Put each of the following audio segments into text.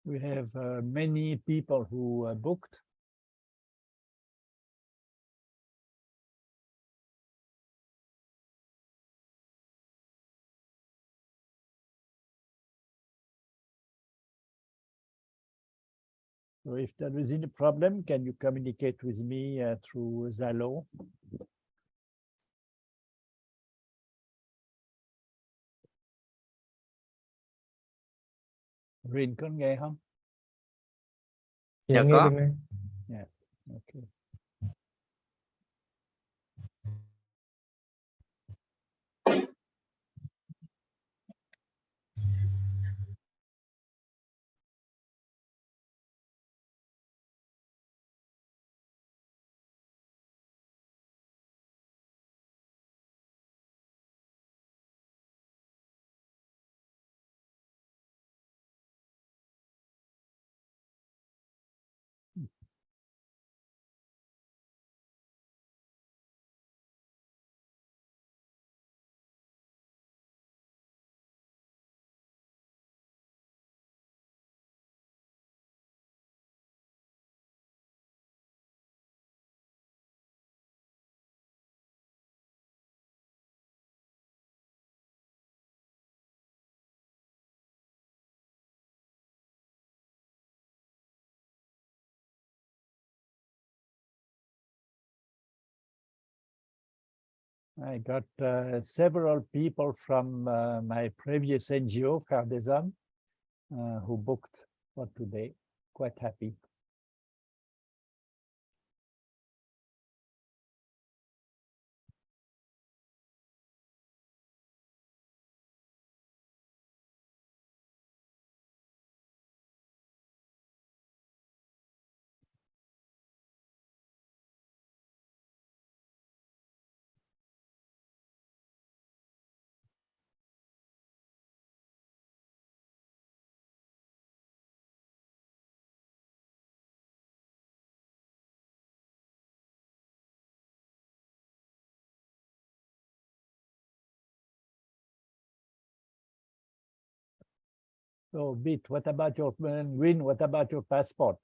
We have many people who booked. So if there is any problem, can you communicate with me through Zalo? Rin có nghe không? Dạ nghe có. được nghe. Yeah. Okay. I got several people from my previous NGO, Frères des Hommes, who booked for today. Quite happy. So, Bit, what about your Win? What about your passport?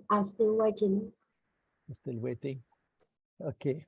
I'm still waiting. Still waiting. Okay.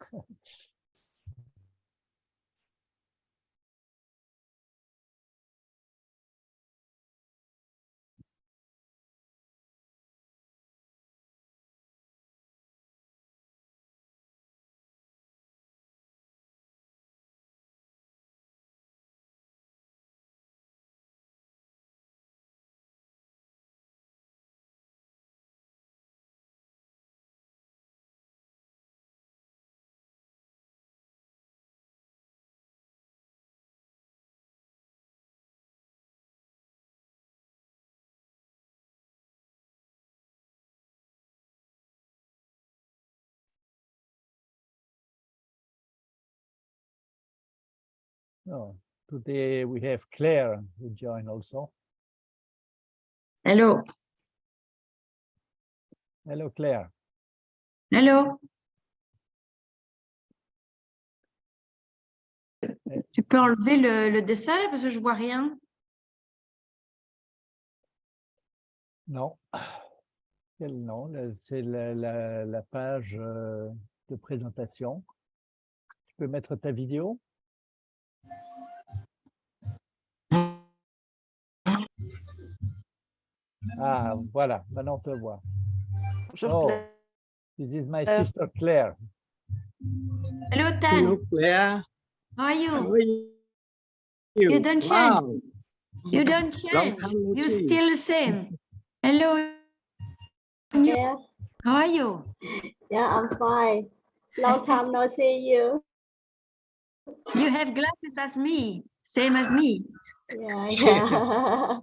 Oh, today we have Claire who joined also. Hello. Hello, Claire. Hello. Tu peux enlever le dessin là, parce que je vois rien. Non. Quel nom? C'est la page de présentation. Tu peux mettre ta vidéo? Ah, voilà, maintenant on te voit. Bonjour, Oh, Claire. this is my sister Claire. Hello, Tan. Hello, Claire. How are you? How are you? You don't change. Wow. You don't Long change. time no You're see. still the same. Hello. Yeah, How are you? yeah, I'm fine. Long time no see you. You have glasses as me, same as me. Yeah, yeah.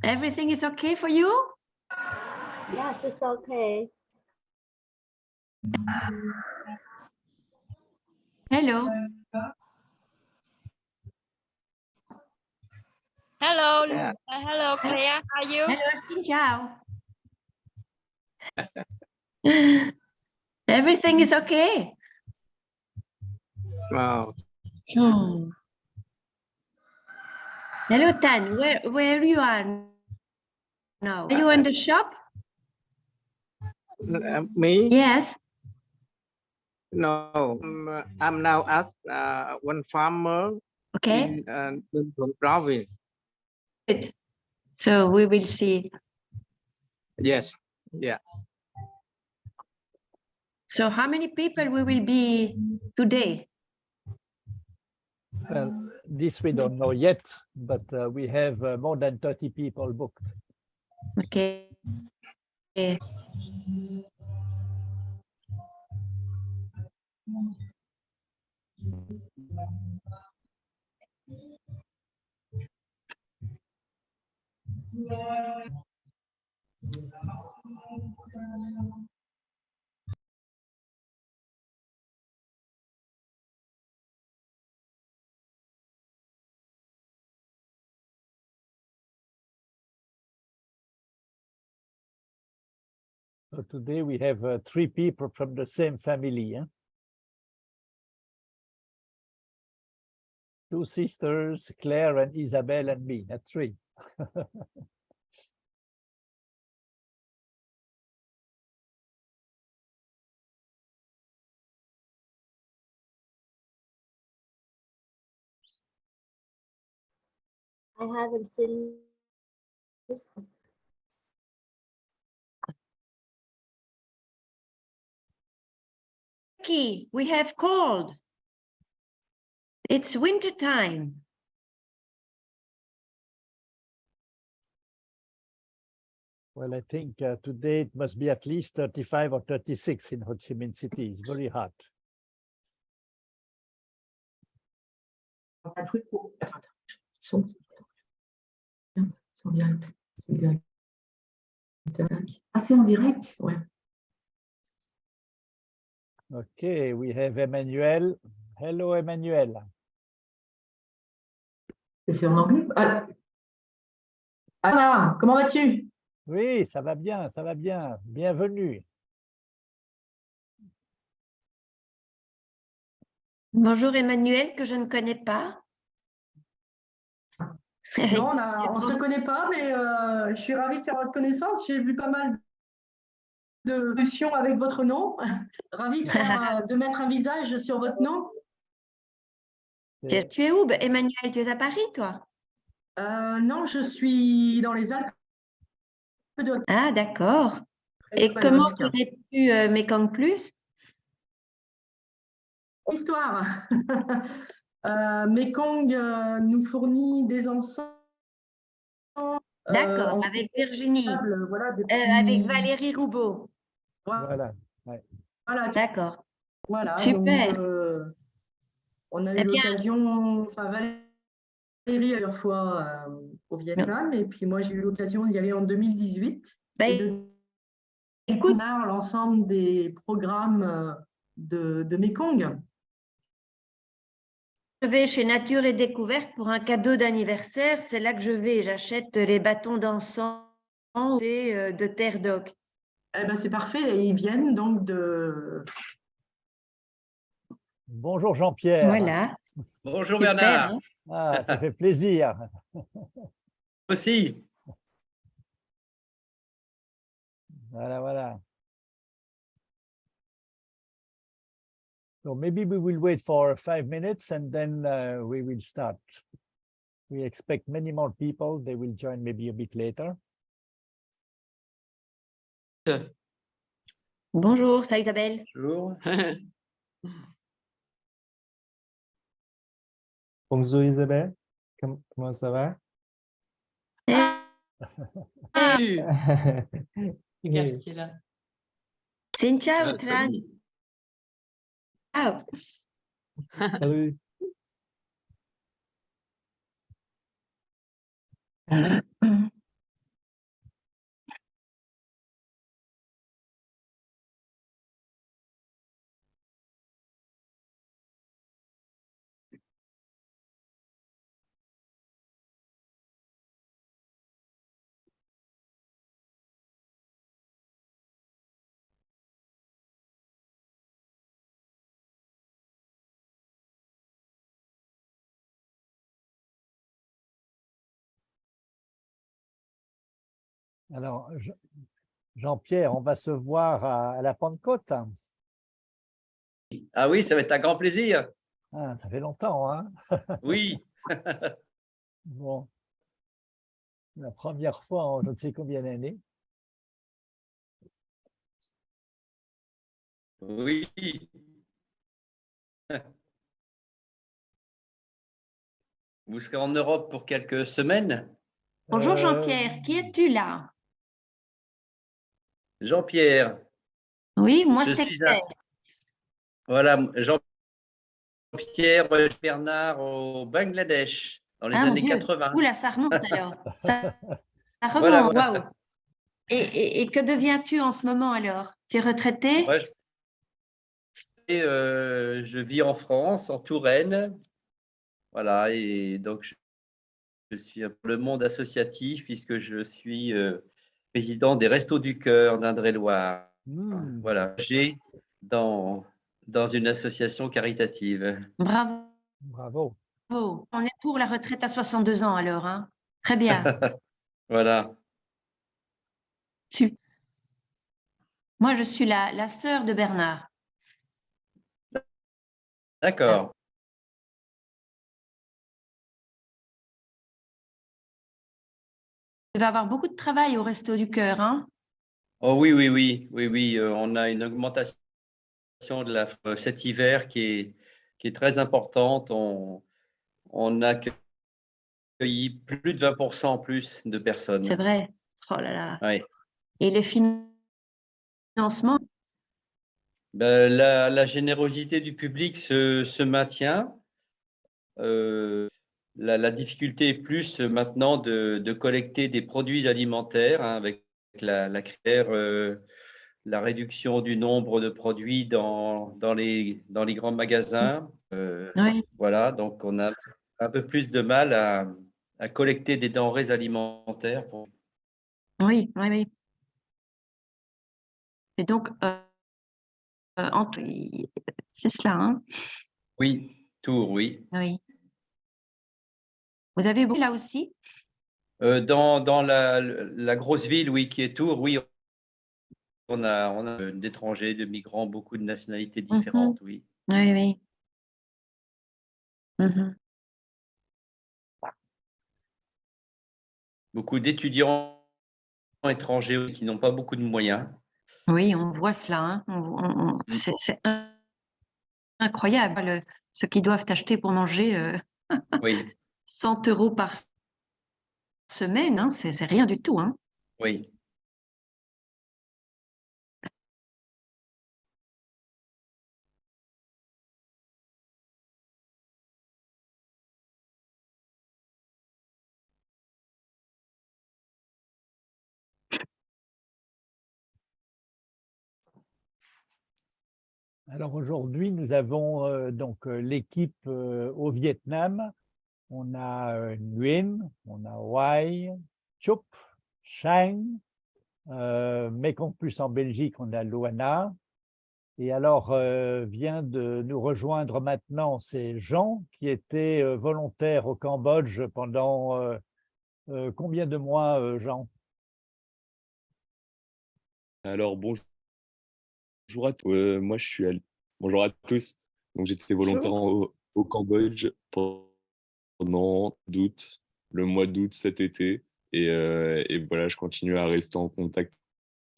Everything is okay for you? Yes, it's okay. Hello. Hello, Yeah. hello Claire, how are you? Hello, xin chào. Everything is okay. Wow. Hmm. Hello, Tan. Where you are now? Are you in the shop? Me? Yes. No. I'm now at one farmer Okay. in Binh province. Good. So we will see. Yes. Yes. So how many people we will be today? Well, this we don't know yet, but we have more than 30 people booked. Okay. Okay. So today we have 3 people from the same family. 2 sisters, Claire and Isabel and me, at 3. I haven't seen this. Turkey, we have cold. It's winter time. Well, I think today it must be at least 35 or 36 in Ho Chi Minh City. It's very hot. Attends, attends. Son. C'est en direct. C'est en direct. Ah, c'est en direct? Ouais. Okay, we have Emmanuel. Hello, Emmanuel. Et c'est en anglais? Ah. Anna, comment vas-tu? Oui, ça va bien, ça va bien. Bienvenue. Bonjour Emmanuel, que je ne connais pas. Non, on ne se connaît pas, mais je suis ravie de faire votre connaissance. J'ai vu pas mal de discussions avec votre nom. Ravie de mettre un visage sur votre nom. Tu es où, Emmanuel? Tu es à Paris, toi? Non, je suis dans les Alpes de Ah, d'accord. près de Et comment Manosque. connais-tu Mekong Plus? Histoire. Mekong nous fournit des encens. D'accord, en avec Virginie, table, voilà, avec Valérie Roubaud. Voilà. Voilà, D'accord. voilà. Super. Donc, on a Eh eu bien, l'occasion, enfin Valérie plusieurs fois au Vietnam, et puis moi j'ai eu l'occasion d'y aller en 2018 bah, et de écoute, découvrir l'ensemble des programmes de Mekong. je vais chez Nature et Découverte pour un cadeau d'anniversaire. C'est là que je vais. J'achète les bâtons d'encens et de terre d'oc. Eh ben, c'est parfait, et ils viennent donc de... Bonjour Jean-Pierre. Voilà. Bonjour Super, Bernard. hein. Ah, ça fait plaisir. Aussi. Voilà, voilà. So maybe we will wait for 5 minutes and then we will start. We expect many more people. They will join maybe a bit later. Bonjour, ça Isabelle. Bonjour. Bonjour Isabelle, comment ça va? Regarde qui est là. Cynthia Ah, Outram. Tommy. Ah, Salut. Alors, Jean-Pierre, on va se voir à la Pentecôte. Ah oui, ça va être un grand plaisir. Ah, ça fait longtemps, hein? Oui, Bon, la première fois en je ne sais combien d'années. oui. Vous serez en Europe pour quelques semaines. Bonjour Euh, Jean-Pierre, qui es-tu là? Jean-Pierre, Oui, moi je c'est suis Claire. voilà, Jean-Pierre Bernard au Bangladesh dans les Ah mon années Dieu, 80. oula, ça remonte alors. Ça Voilà, remonte, voilà. waouh. Et que deviens-tu en ce moment alors? Tu es retraité? Ouais, je vis en France, en Touraine. Voilà, et donc je suis pour le monde associatif puisque je suis président des Restos du Cœur d'Indre-et-Loire. Hmm, Voilà, j'ai dans, dans une association caritative. Bravo. bravo. On est pour la retraite à 62 ans alors, hein? Très bien. Voilà, Super. Moi, je suis la sœur de Bernard. d'accord. Tu vas avoir beaucoup de travail au Resto du Cœur, hein? Oh oui, oui, oui, oui, oui, on a une augmentation de cet hiver qui est très importante. On a accueilli plus de 20% en plus de C'est personnes. vrai. Oh là là. Ouais. Et les financements? Ben, la générosité du public se maintient. La difficulté est plus maintenant de collecter des produits alimentaires hein, avec la réduction du nombre de produits dans les grands magasins. Oui, Voilà, donc on a un peu plus de mal à collecter des denrées alimentaires. oui, oui, oui. Et donc, c'est cela, hein? Oui, Tours, oui. Oui. Vous avez beaucoup là aussi? Dans la grosse ville, oui, qui est Tours, oui, on a d'étrangers, de migrants, beaucoup de nationalités Mhm. différentes, oui. Oui, oui. Mhm. Beaucoup d'étudiants étrangers qui n'ont pas beaucoup de moyens. Oui, on voit cela, hein. C'est incroyable ce qu'ils doivent acheter pour manger Oui, 100 € par semaine, hein. C'est rien du tout, hein. oui. Alors aujourd'hui, nous avons donc l'équipe au Vietnam. On a Nguyen, on a Huay, Chup, Chang, mais qu'en plus en Belgique, on a Luana. Et alors, vient de nous rejoindre maintenant, c'est Jean, qui était volontaire au Cambodge pendant combien de mois, Jean? Alors, bonjour à tous. Moi, je suis bonjour à tous. Donc, j'étais volontaire Bonjour. au Cambodge pendant d'août, le mois d'août cet été. Et voilà, je continue à rester en contact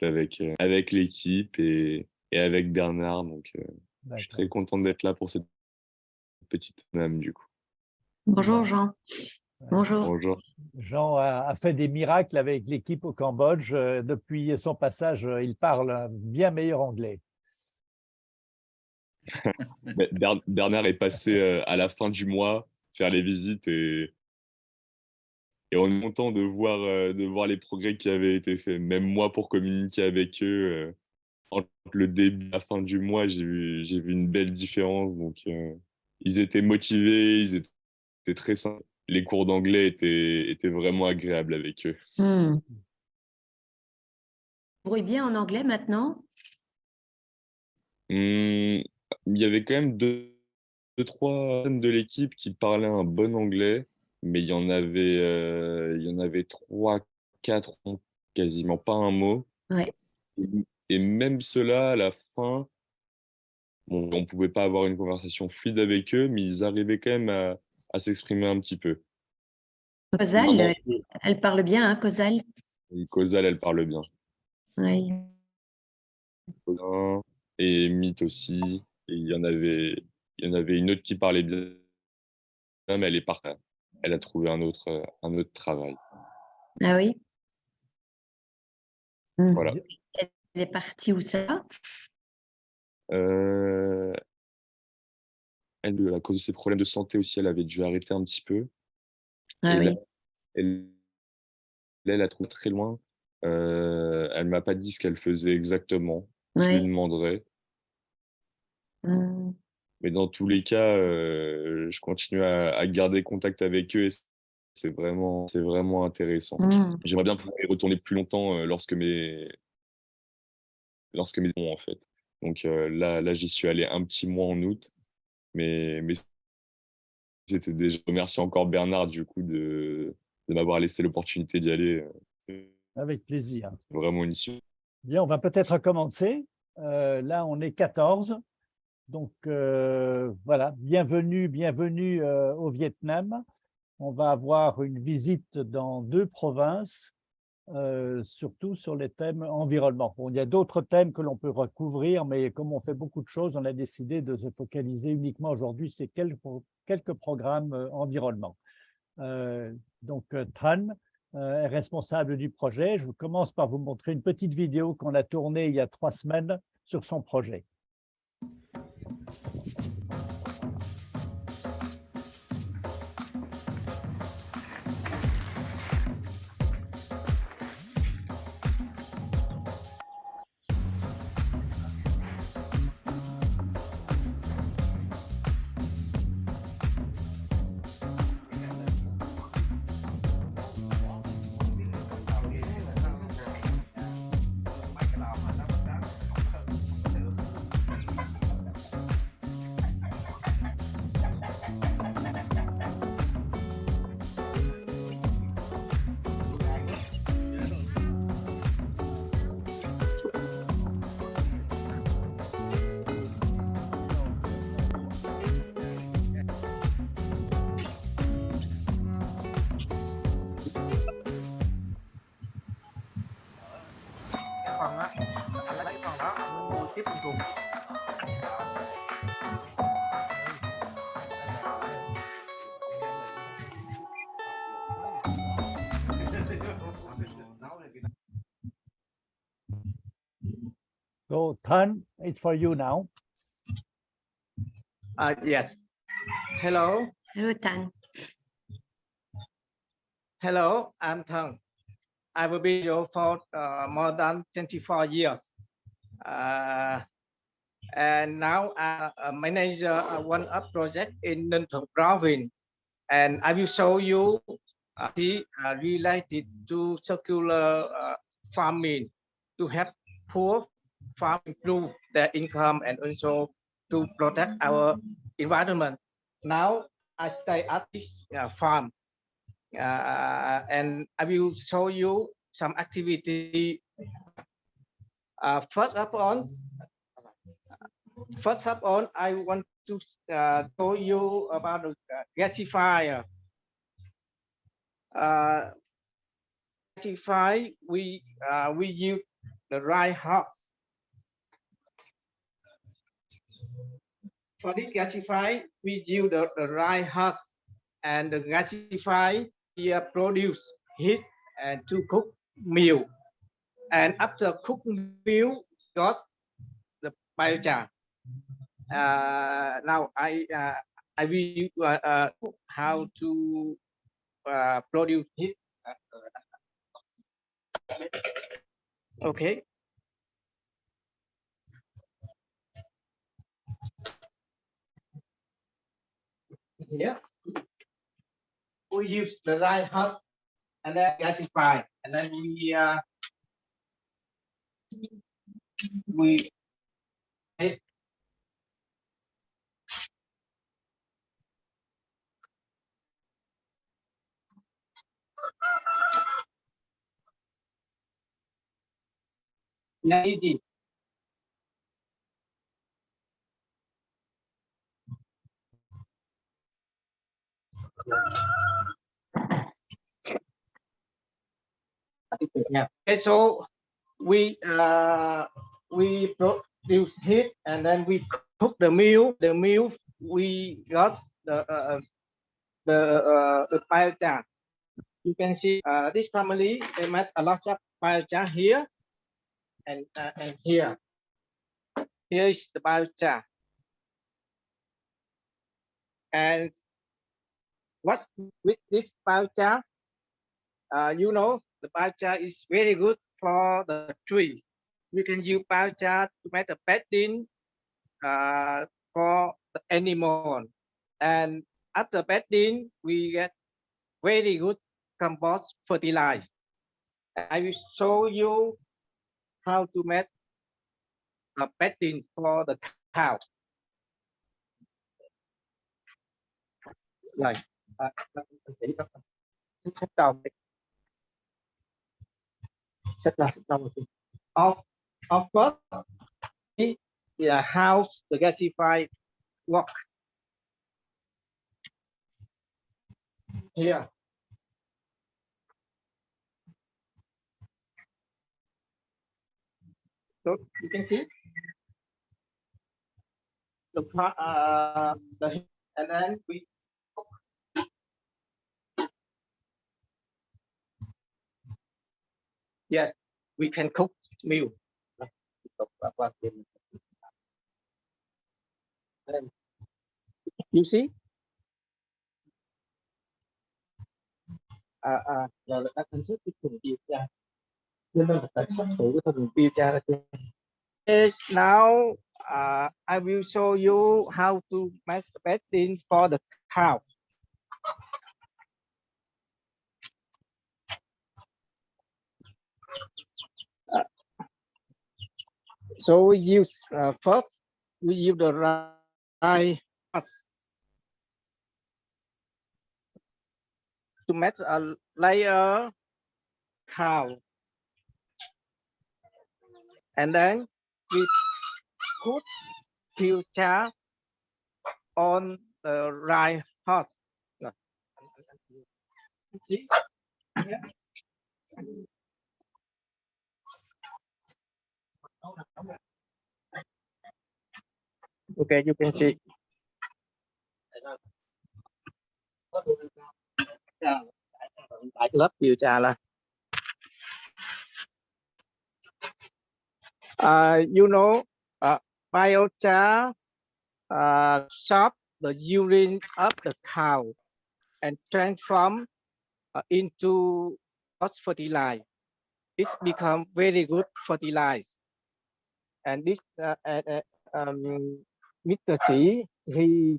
avec l'équipe et avec Bernard. Donc, je suis D'accord. très content d'être là pour cette petite âme, du coup. Bonjour Ben, Jean. Bonjour. Bonjour. Jean a fait des miracles avec l'équipe au Cambodge. Depuis son passage, il parle bien meilleur anglais. Bernard est passé à la fin du mois faire les visites et on est content de voir les progrès qui avaient été faits. Même moi, pour communiquer avec eux, entre le début et la fin du mois, j'ai vu une belle différence. Donc, ils étaient motivés, ils étaient très sympas. Les cours d'anglais étaient vraiment agréables avec eux. Hmm. Vous brouillez bien en anglais maintenant? Il y avait quand même deux, trois personnes de l'équipe qui parlaient un bon anglais, mais il y en avait trois, quatre quasiment pas un mot. Ouais. Et même ceux-là, à la fin, bon, on pouvait pas avoir une conversation fluide avec eux, mais ils arrivaient quand même à s'exprimer un petit peu. Cosal, Vraiment, elle parle bien, hein, Cosal. et Causal, elle parle bien. Oui. Cousin et Mythe aussi. Et il y en avait une autre qui parlait bien, mais elle est partie. Elle a trouvé un autre travail. Ah oui. Hmm. Voilà. Elle est partie où ça? Euh, elle, à cause de ses problèmes de santé aussi, elle avait dû arrêter un petit peu. Ah Et là, oui. elle, elle a trouvé très loin. Elle m'a pas dit ce qu'elle faisait exactement. Je lui Ouais. demanderai. Hmm. Mais dans tous les cas, je continue à garder contact avec eux et c'est vraiment intéressant. Hmm. J'aimerais bien pouvoir y retourner plus longtemps lorsque mes en fait. Donc là, j'y suis allé un petit mois en août, mais c'était déjà. Je remercie encore Bernard du coup de m'avoir laissé l'opportunité d'y aller. Avec plaisir. Vraiment une issue. Bien, on va peut-être commencer. Là, on est 14. Donc, voilà, bienvenue, bienvenue au Vietnam. On va avoir une visite dans 2 provinces, surtout sur les thèmes environnement. Bon, il y a d'autres thèmes que l'on peut recouvrir, mais comme on fait beaucoup de choses, on a décidé de se focaliser uniquement aujourd'hui sur quelques programmes environnement. Donc, Tran est responsable du projet. Je commence par vous montrer une petite vidéo qu'on a tournée il y a 3 semaines sur son projet. Phần á, anh lấy phần đó anh mua tiếp một thùng. So, Tran, it's for you now. Yes. Hello. Hello, Tan. Hello, I'm Thang. I will be here for more than 24 years. And now I'm a manager of one up project in Ninh Thuận province. And I will show you related to circular farming to help poor farm improve their income and also to protect our environment. Now I stay at this farm and I will show you some activity. First of all, I want to show you about the gasifier. Gasify, we use the dry house. For this gasify, we use the dry house, and the gasify here produce heat and to cook meal. And after cook meal, got the biochar. Now I will how to produce heat. Okay. Here we use the dry husk and then gasify, and then we Yeah, easy. Yeah. Okay, so we produce heat and then we cook the meal. The meal we got the biochar. You can see this family they make a lot of biochar here and here. Here is the biochar. And what's with this biochar? You know, the biochar is very good for the tree. We can use biochar to make a bedding for the animal. And after bedding, we get very good compost fertilizer. I will show you how to make a bedding for the cow. Like, of course, how the gasified work here. So you can see the part, and then we yes, we can cook meal. You see? Rồi ta can set cái thùng bia cha. Nên là ta sắp thử cái thùng bia cha ra chưa? Yes, now I will show you how to make the bedding for the cow. So we use first we use the rye husk to make a layer cow, and then we put biochar on the rye husk. See? Okay, you can see. Tại lớp biochar là you know biochar sort the urine of the cow and transform into fertilizer. It's become very good fertilizer. And this Mr. Xi, he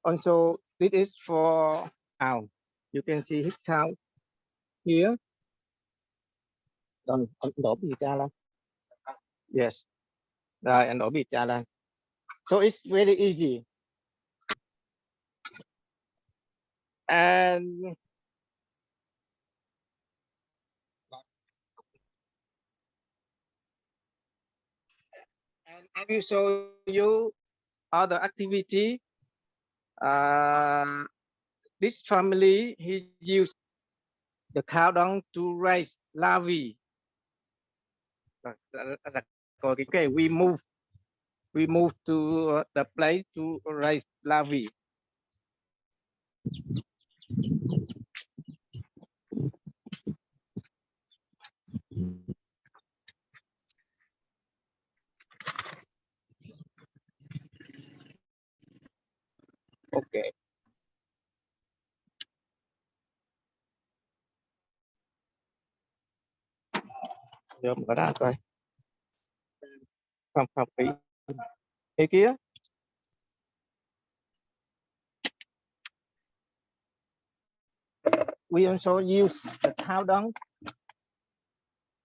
also this is for cow. You can see his cow here. Rồi, anh đổ biochar lên. Yes. Rồi, anh đổ biochar lên. So it's very easy. And I will show you other activity. This family, he used the cow dung to raise larvae. Okay, we move to the place to raise larvae. Okay. Giờ mở ra coi. Không kỹ. Cái kia. We also use the cow dung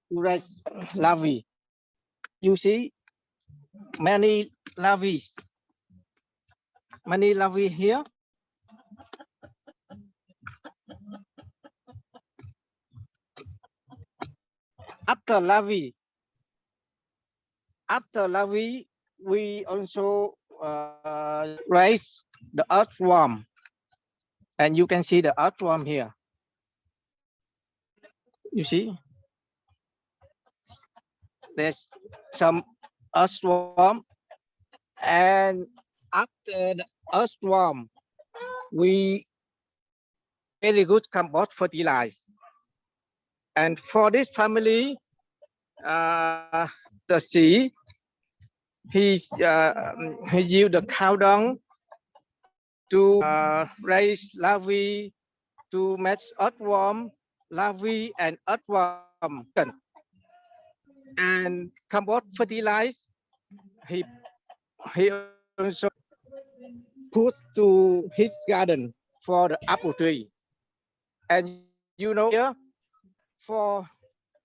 to raise larvae. You see many larvae here. After larvae, after larvae, we also raise the earthworm, and you can see the earthworm here. You see, there's some earthworm, and after the earthworm, we very good compost fertilize. And for this family, the seed, he used the cow dung to raise larvae, to match earthworm, larvae, and earthworm. And compost fertilize, he also put to his garden for the apple tree. And you know, here for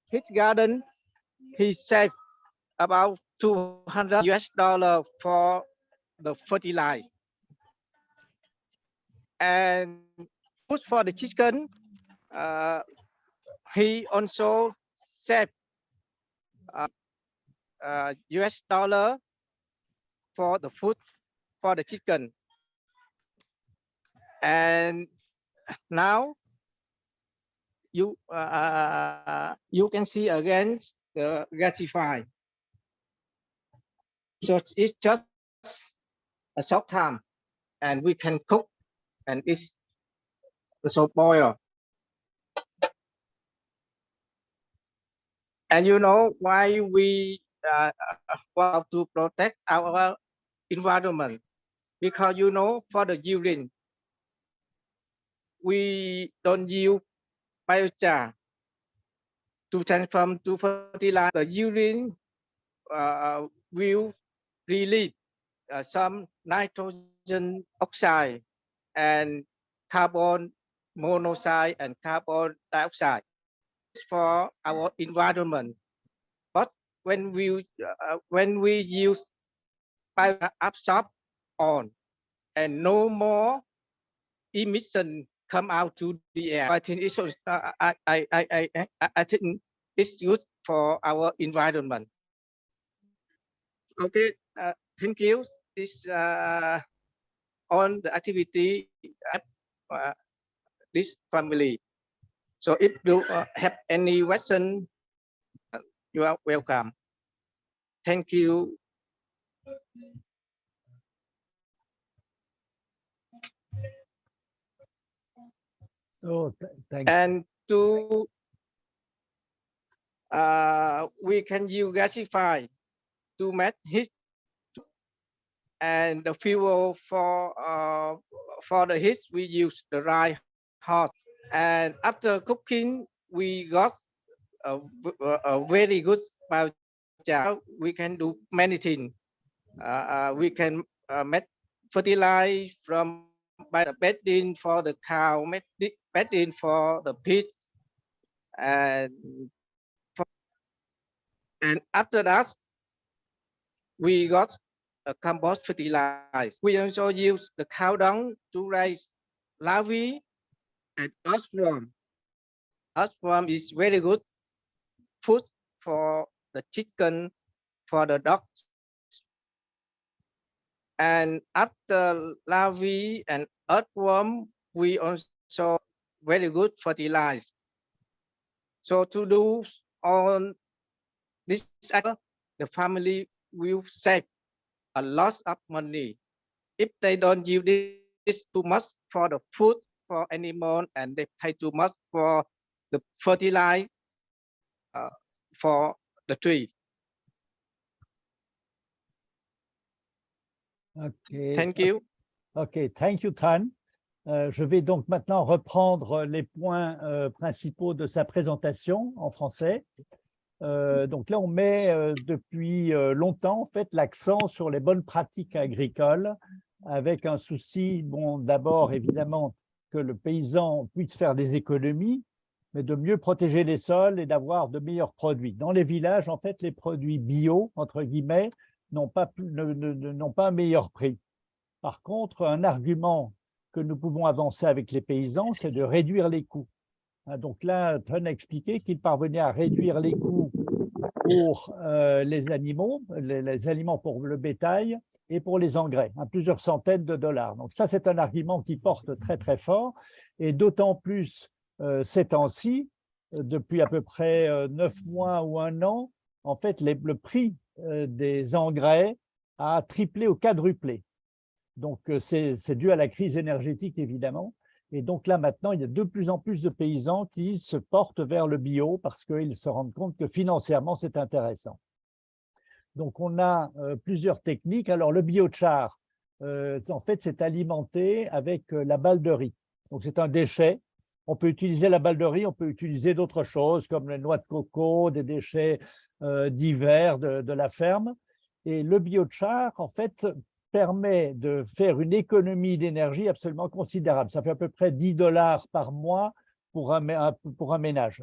his garden, he saved about $200 for the fertilizer. And food for the chicken, he also saved $US for the food for the chicken. And now you can see again the gasify. So it's just a short time, and we can cook, and it's so boil. And you know why we want to protect our environment? Because you know, for the urine, we don't use biochar to transform to fertilizer. The urine will release some nitrogen oxide and carbon monoxide and carbon dioxide for our environment. But when we use absorb on, and no more emission come out to the air, I think it's I think it's good for our environment. Okay, thank you. This on the activity this family. So if you have any question, you are welcome. Thank you. So thank you. And to we can use gasify to match heat, and the fuel for the heat we use the dry hot. And after cooking, we got a very good biochar. We can do many things. We can make fertilize from by the bedding for the cow, bedding for the pig, and after that, we got a compost fertilizer. We also use the cow dung to raise larvae and earthworm. Earthworm is very good food for the chicken, for the dogs. And after larvae and earthworm, we also very good fertilizer. So to do on this, the family will save a lot of money. If they don't use this too much for the food for animal, and they pay too much for the fertilizer for the tree. Okay. Thank you. Okay, thank you, Tan. Je vais donc maintenant reprendre les points principaux de sa présentation en français. Donc là, on met depuis longtemps en fait l'accent sur les bonnes pratiques agricoles, avec un souci, bon, d'abord évidemment que le paysan puisse faire des économies, mais de mieux protéger les sols et d'avoir de meilleurs produits. Dans les villages, en fait, les produits bio, entre guillemets, n'ont pas un meilleur prix. Par contre, un argument que nous pouvons avancer avec les paysans, c'est de réduire les coûts. Donc là, Tan a expliqué qu'il parvenait à réduire les coûts pour les animaux, les aliments pour le bétail et pour les engrais, à plusieurs centaines de dollars. Donc ça, c'est un argument qui porte très, très fort, et d'autant plus ces temps-ci, depuis à peu près 9 mois ou 1 an, en fait, le prix des engrais a triplé ou quadruplé. Donc, c'est dû à la crise énergétique, évidemment. Et donc là, maintenant, il y a de plus en plus de paysans qui se portent vers le bio parce qu'ils se rendent compte que financièrement, c'est intéressant. Donc, on a plusieurs techniques. Alors, le biochar, en fait, c'est alimenté avec la balle de riz. Donc, c'est un déchet. On peut utiliser la balle de riz, on peut utiliser d'autres choses comme les noix de coco, des déchets divers de la ferme. Et le biochar, en fait, permet de faire une économie d'énergie absolument considérable. Ça fait à peu près 10 $ par mois pour un ménage.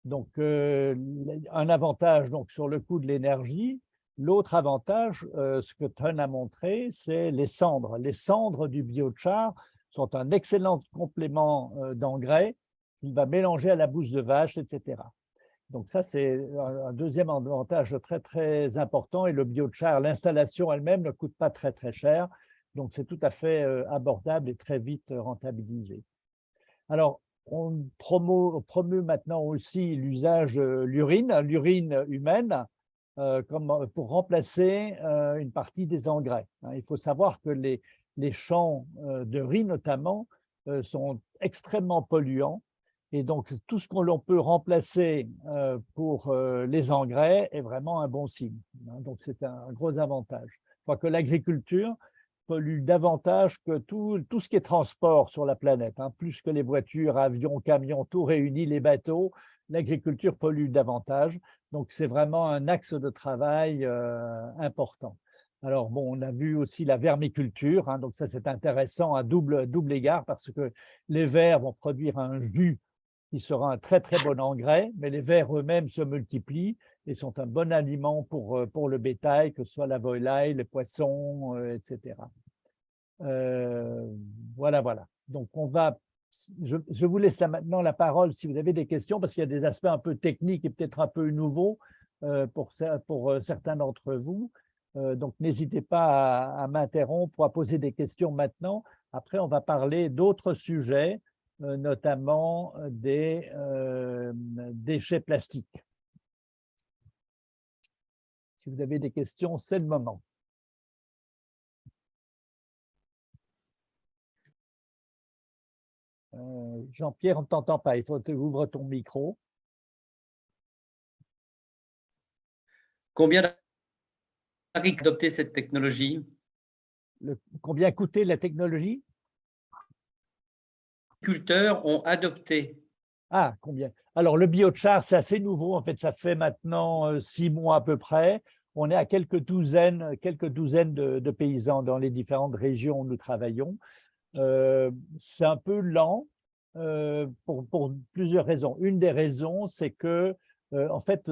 Donc, un avantage donc, sur le coût de l'énergie. L'autre avantage, ce que Ton a montré, c'est les cendres. Les cendres du biochar sont un excellent complément d'engrais qu'il va mélanger à la bouse de vache, etc. Donc ça, c'est un deuxième avantage très, très important. Et le biochar, l'installation elle-même ne coûte pas très, très cher. Donc, c'est tout à fait abordable et très vite rentabilisé. Alors, on promeut maintenant aussi l'usage de l'urine humaine, pour remplacer une partie des engrais. Il faut savoir que les champs de riz, notamment, sont extrêmement polluants. Et donc, tout ce qu'on peut remplacer pour les engrais est vraiment un bon signe. Donc, c'est un gros avantage. Je crois que l'agriculture pollue davantage que tout ce qui est transport sur la planète, plus que les voitures, avions, camions, tout réunis, les bateaux. L'agriculture pollue davantage. Donc, c'est vraiment un axe de travail important. Alors, bon, on a vu aussi la vermiculture. Donc, ça, c'est intéressant à double égard parce que les vers vont produire un jus qui sera un très, très bon engrais, mais les vers eux-mêmes se multiplient et sont un bon aliment pour le bétail, que ce soit la volaille, les poissons, etc. Voilà. Donc, je vous laisse là maintenant la parole si vous avez des questions, parce qu'il y a des aspects un peu techniques et peut-être un peu nouveaux pour certains d'entre vous. Donc, n'hésitez pas à m'interrompre ou à poser des questions maintenant. Après, on va parler d'autres sujets, notamment des déchets plastiques. Si vous avez des questions, c'est le moment. Jean-Pierre, on ne t'entend pas, il faut que tu ouvres ton micro. Combien d'agriculteurs ont adopté cette technologie? Combien coûtait la technologie? Agriculteurs ont adopté. Ah, combien? Alors, le biochar, c'est assez nouveau. En fait, ça fait maintenant 6 mois à peu près. On est à quelques douzaines de paysans dans les différentes régions où nous travaillons. C'est un peu lent pour plusieurs raisons. Une des raisons, c'est que, en fait,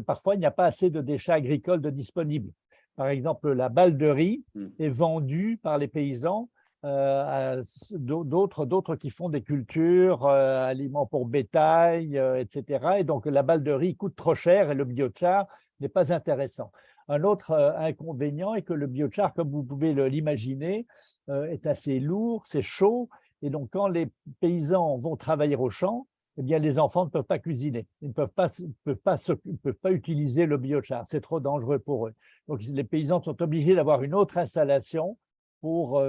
parfois, il n'y a pas assez de déchets agricoles disponibles. Par exemple, la balle de riz est vendue par les paysans à d'autres qui font des cultures, aliments pour bétail, etc. Et donc, la balle de riz coûte trop cher et le biochar n'est pas intéressant. Un autre inconvénient est que le biochar, comme vous pouvez l'imaginer, est assez lourd, c'est chaud. Et donc, quand les paysans vont travailler au champ, eh bien, les enfants ne peuvent pas cuisiner. Ils ne peuvent pas utiliser le biochar. C'est trop dangereux pour eux. Donc, les paysans sont obligés d'avoir une autre installation pour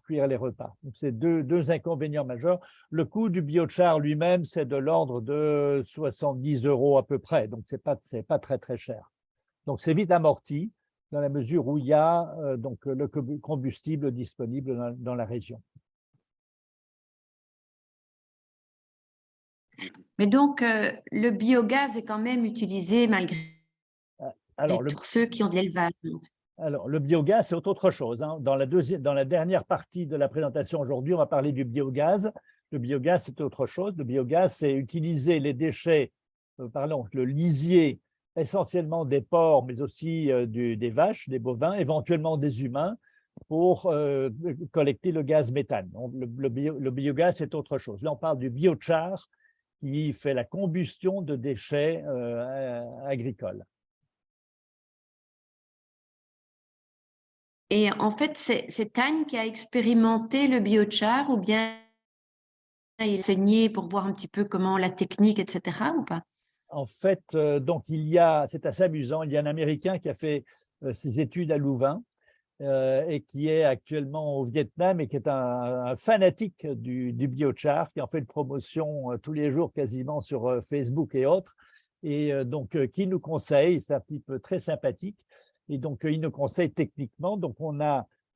cuire les repas. C'est deux inconvénients majeurs. Le coût du biochar lui-même, c'est de l'ordre de 70 € à peu près. Donc, ce n'est pas très, très cher. Donc, c'est vite amorti dans la mesure où il y a donc, le combustible disponible dans la région. Mais donc, le biogaz est quand même utilisé malgré pour ceux qui ont de l'élevage. Alors, le biogaz, c'est autre chose. Dans la dernière partie de la présentation aujourd'hui, on va parler du biogaz. Le biogaz, c'est autre chose. Le biogaz, c'est utiliser les déchets, le lisier, essentiellement des porcs, mais aussi des vaches, des bovins, éventuellement des humains, pour collecter le gaz méthane. Donc, le biogaz, c'est autre chose. Là, on parle du biochar, qui fait la combustion de déchets agricoles. Et en fait, c'est Tanya qui a expérimenté le biochar ou bien il a enseigné pour voir un petit peu comment la technique, etc. ou pas? En fait, donc c'est assez amusant, il y a un Américain qui a fait ses études à Louvain et qui est actuellement au Vietnam et qui est un fanatique du biochar, qui en fait une promotion tous les jours quasiment sur Facebook et autres, et donc qui nous conseille, c'est un type très sympathique, et donc il nous conseille techniquement. Donc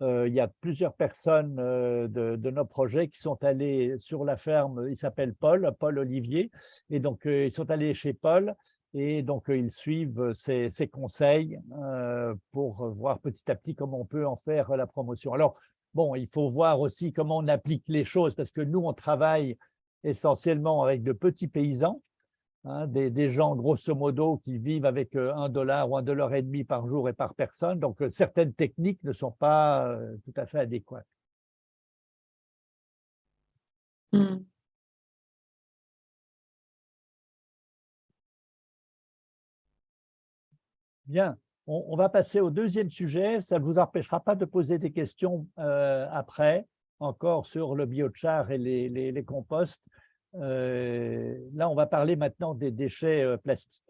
il y a plusieurs personnes de nos projets qui sont allées sur la ferme, il s'appelle Paul Olivier, et donc ils sont allés chez Paul, et donc ils suivent ses conseils pour voir petit à petit comment on peut en faire la promotion. Alors, bon, il faut voir aussi comment on applique les choses, parce que nous, on travaille essentiellement avec de petits paysans, hein, des gens grosso modo qui vivent avec $1 ou $1,50 par jour et par personne. Donc, certaines techniques ne sont pas tout à fait adéquates. Mm. Bien, on va passer au deuxième sujet. Ça ne vous empêchera pas de poser des questions après, encore sur le biochar et les composts. Là, on va parler maintenant des déchets plastiques.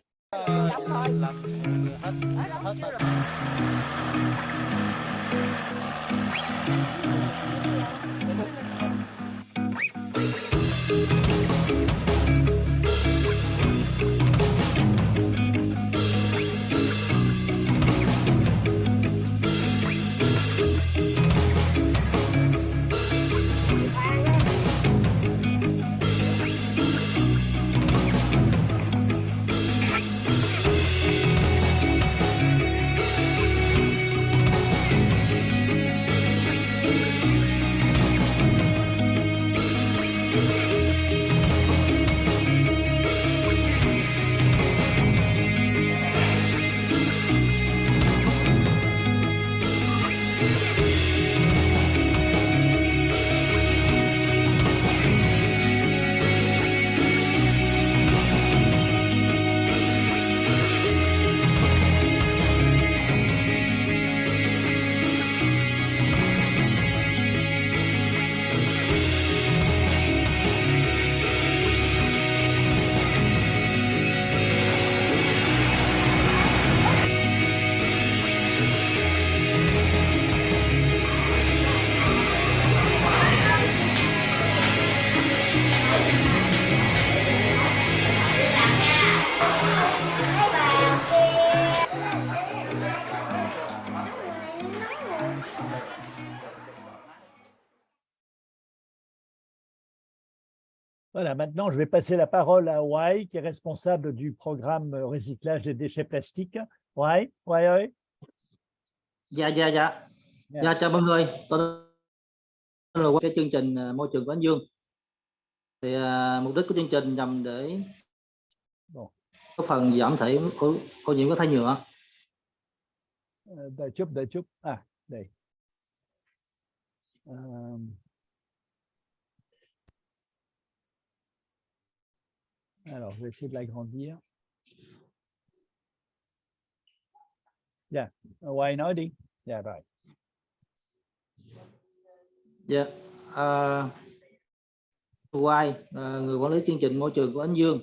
Voilà, maintenant, je vais passer la parole à Wai, qui est responsable du programme recyclage des déchets plastiques. Wai ơi. Dạ. Dạ. Dạ, chào mọi người. Tôi là cái chương trình môi trường của Anh Dương. Thì mục đích của chương trình nhằm để có phần giảm thiểu ô nhiễm của thải nhựa. Đợi chút. À, đây. Alors, je vais essayer de l'agrandir. Dạ, Wai nói đi. Dạ, rồi. Dạ, Wai, người quản lý chương trình môi trường của Anh Dương.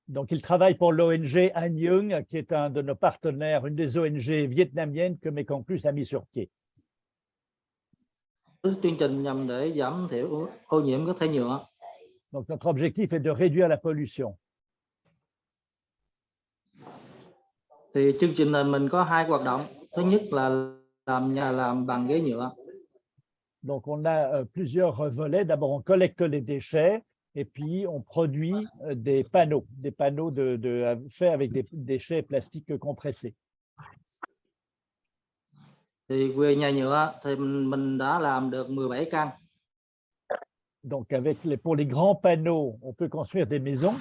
Donc, il travaille pour l'ONG Anh Dương, qui est un de nos partenaires, une des ONG vietnamiennes que Mekong+ a mis sur pied. Chương trình nhằm để giảm thiểu ô nhiễm các thải nhựa. Donc, notre objectif est de réduire la pollution. Thì chương trình này mình có hai hoạt động. Thứ nhất là làm nhà làm bằng ghế nhựa. Donc, on a plusieurs volets. D'abord, on collecte les déchets et puis on produit des panneaux faits avec des déchets plastiques compressés. Thì về nhà nhựa thì mình đã làm được 17 căn. Donc, pour les grands panneaux, on peut construire des maisons.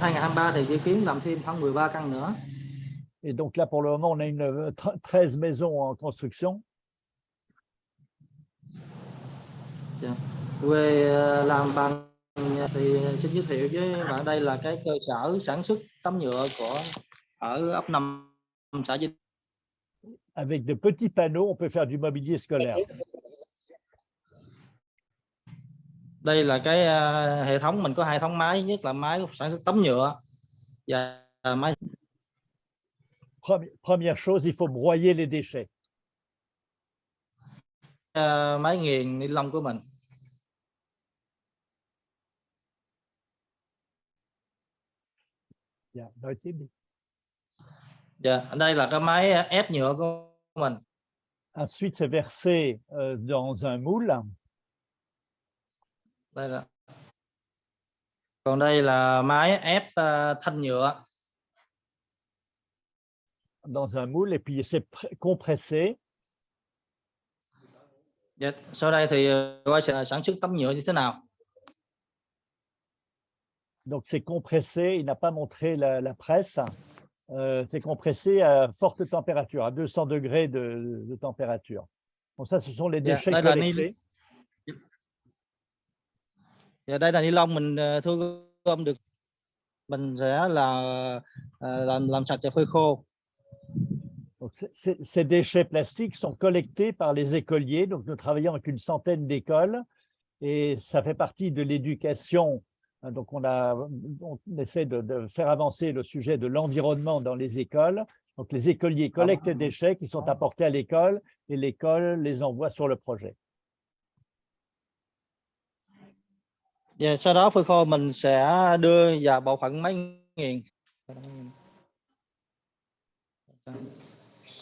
2023 thì dự kiến làm thêm khoảng 13 căn nữa. Et donc là, pour le moment, on a 13 maisons en construction. Yeah. Về làm bằng thì xin giới thiệu với bạn đây là cái cơ sở sản xuất tấm nhựa của ở ấp 5 xã Vinh. Avec de petits panneaux, on peut faire du mobilier scolaire. Đây là cái hệ thống, mình có hai thống máy, nhất là máy sản xuất tấm nhựa và máy. Première chose, il faut broyer les déchets. Máy nghiền ni lông của mình. Đây là cái máy ép nhựa của mình. Ensuite, c'est versé dans un moule. Đây là. Còn đây là máy ép thanh nhựa. Dans un moule et puis c'est compressé. Sau đây thì coi sẽ sản xuất tấm nhựa như thế nào. Donc c'est compressé, il n'a pas montré la presse. C'est compressé à forte température, à 200 degrés de température. Bon, ça, ce sont les déchets collectés. Đây là ni lông mình thu gom được, mình sẽ làm sạch và phơi khô. Donc, ces déchets plastiques sont collectés par les écoliers. Donc, nous travaillons avec une centaine d'écoles et ça fait partie de l'éducation. Donc, on essaie de faire avancer le sujet de l'environnement dans les écoles. Donc, les écoliers collectent les déchets qui sont apportés à l'école et l'école les envoie sur le projet. Sau đó phơi khô mình sẽ đưa vào bộ phận máy nghiền.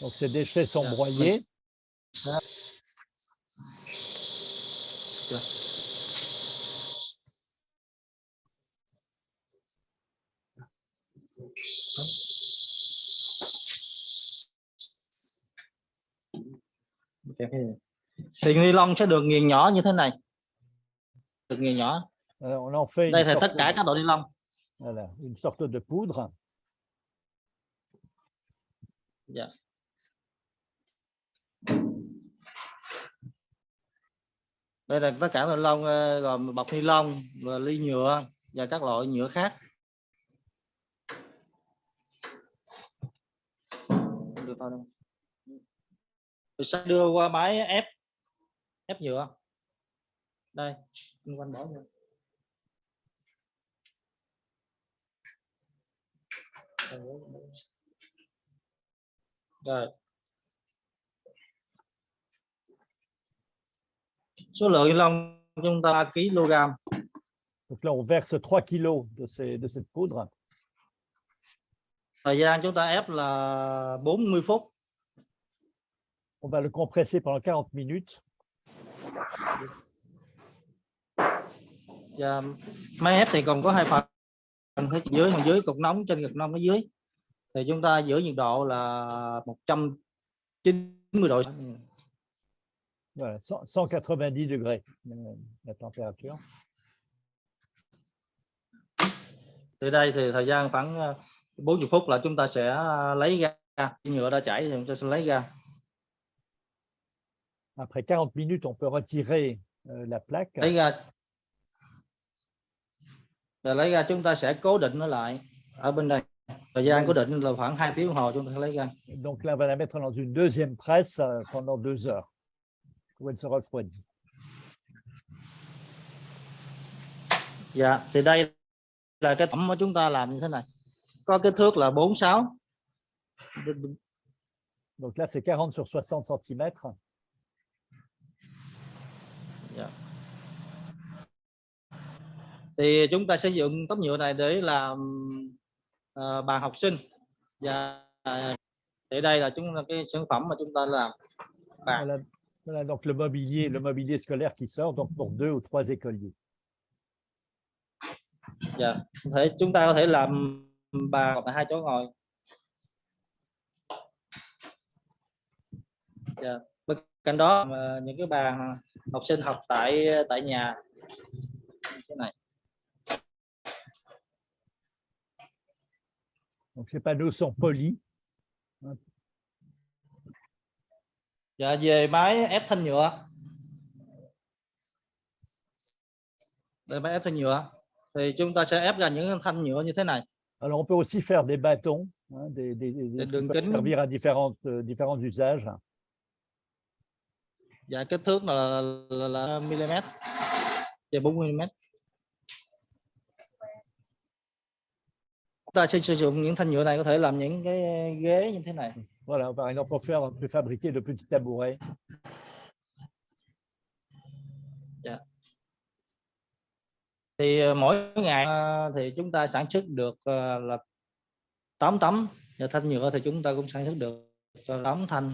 Donc, ces déchets sont broyés. Thì ni lông sẽ được nghiền nhỏ như thế này. Được nghiền nhỏ. On en fait đây là tất cả các loại ni lông. Voilà, une sorte de poudre. Đây là tất cả ni lông gồm bọc ni lông và ly nhựa và các loại nhựa khác. Tôi sẽ đưa qua máy ép nhựa. Đây, quanh bỏ nha. Rồi. Số lượng ni lông chúng ta 3 kg. Donc là, on verse 3 kg de cette poudre. Thời gian chúng ta ép là 40 phút. On va le compresser pendant 40 minutes. Và máy ép thì còn có hai phần, phần dưới cục nóng, trên cục nóng ở dưới. Thì chúng ta giữ nhiệt độ là 190 độ. Voilà, 190 degrés la température. Từ đây thì thời gian khoảng 40 phút là chúng ta sẽ lấy ra, nhựa đã chảy thì chúng ta sẽ lấy ra. Après 40 minutes, on peut retirer la plaque. Lấy ra chúng ta sẽ cố định nó lại ở bên đây. Thời gian cố định là khoảng 2 tiếng đồng hồ chúng ta sẽ lấy ra. Donc là, on va la mettre dans une deuxième presse pendant 2 heures où elle se refroidit. Dạ, thì đây là cái tấm mà chúng ta làm như thế này. Có kích thước là 46. Donc là, c'est 40 sur 60 cm. Dạ. Thì chúng ta sử dụng tấm nhựa này để làm bàn học sinh. Và thì đây là cái sản phẩm mà chúng ta làm. Voilà donc le mobilier scolaire qui sort donc pour 2 ou 3 écoliers. Dạ, chúng ta có thể làm bàn hoặc là 2 chỗ ngồi. Dạ. Bên cạnh đó những cái bàn học sinh học tại nhà thế này. Donc ces panneaux sont polis. Dạ, về máy ép thanh nhựa. để máy ép thanh nhựa thì chúng ta sẽ ép ra những thanh nhựa như thế này. Alors, on peut aussi faire des bâtons, hein, qui đường peuvent kính servir à différents usages. và kích thước là mm và 4 mm. Chúng ta sẽ sử dụng những thanh nhựa này có thể làm những cái ghế như thế này. Voilà, par exemple, on peut fabriquer de petits tabourets. Dạ. Thì mỗi ngày thì chúng ta sản xuất được là 8 tấm, và thanh nhựa thì chúng ta cũng sản xuất được 8 thanh.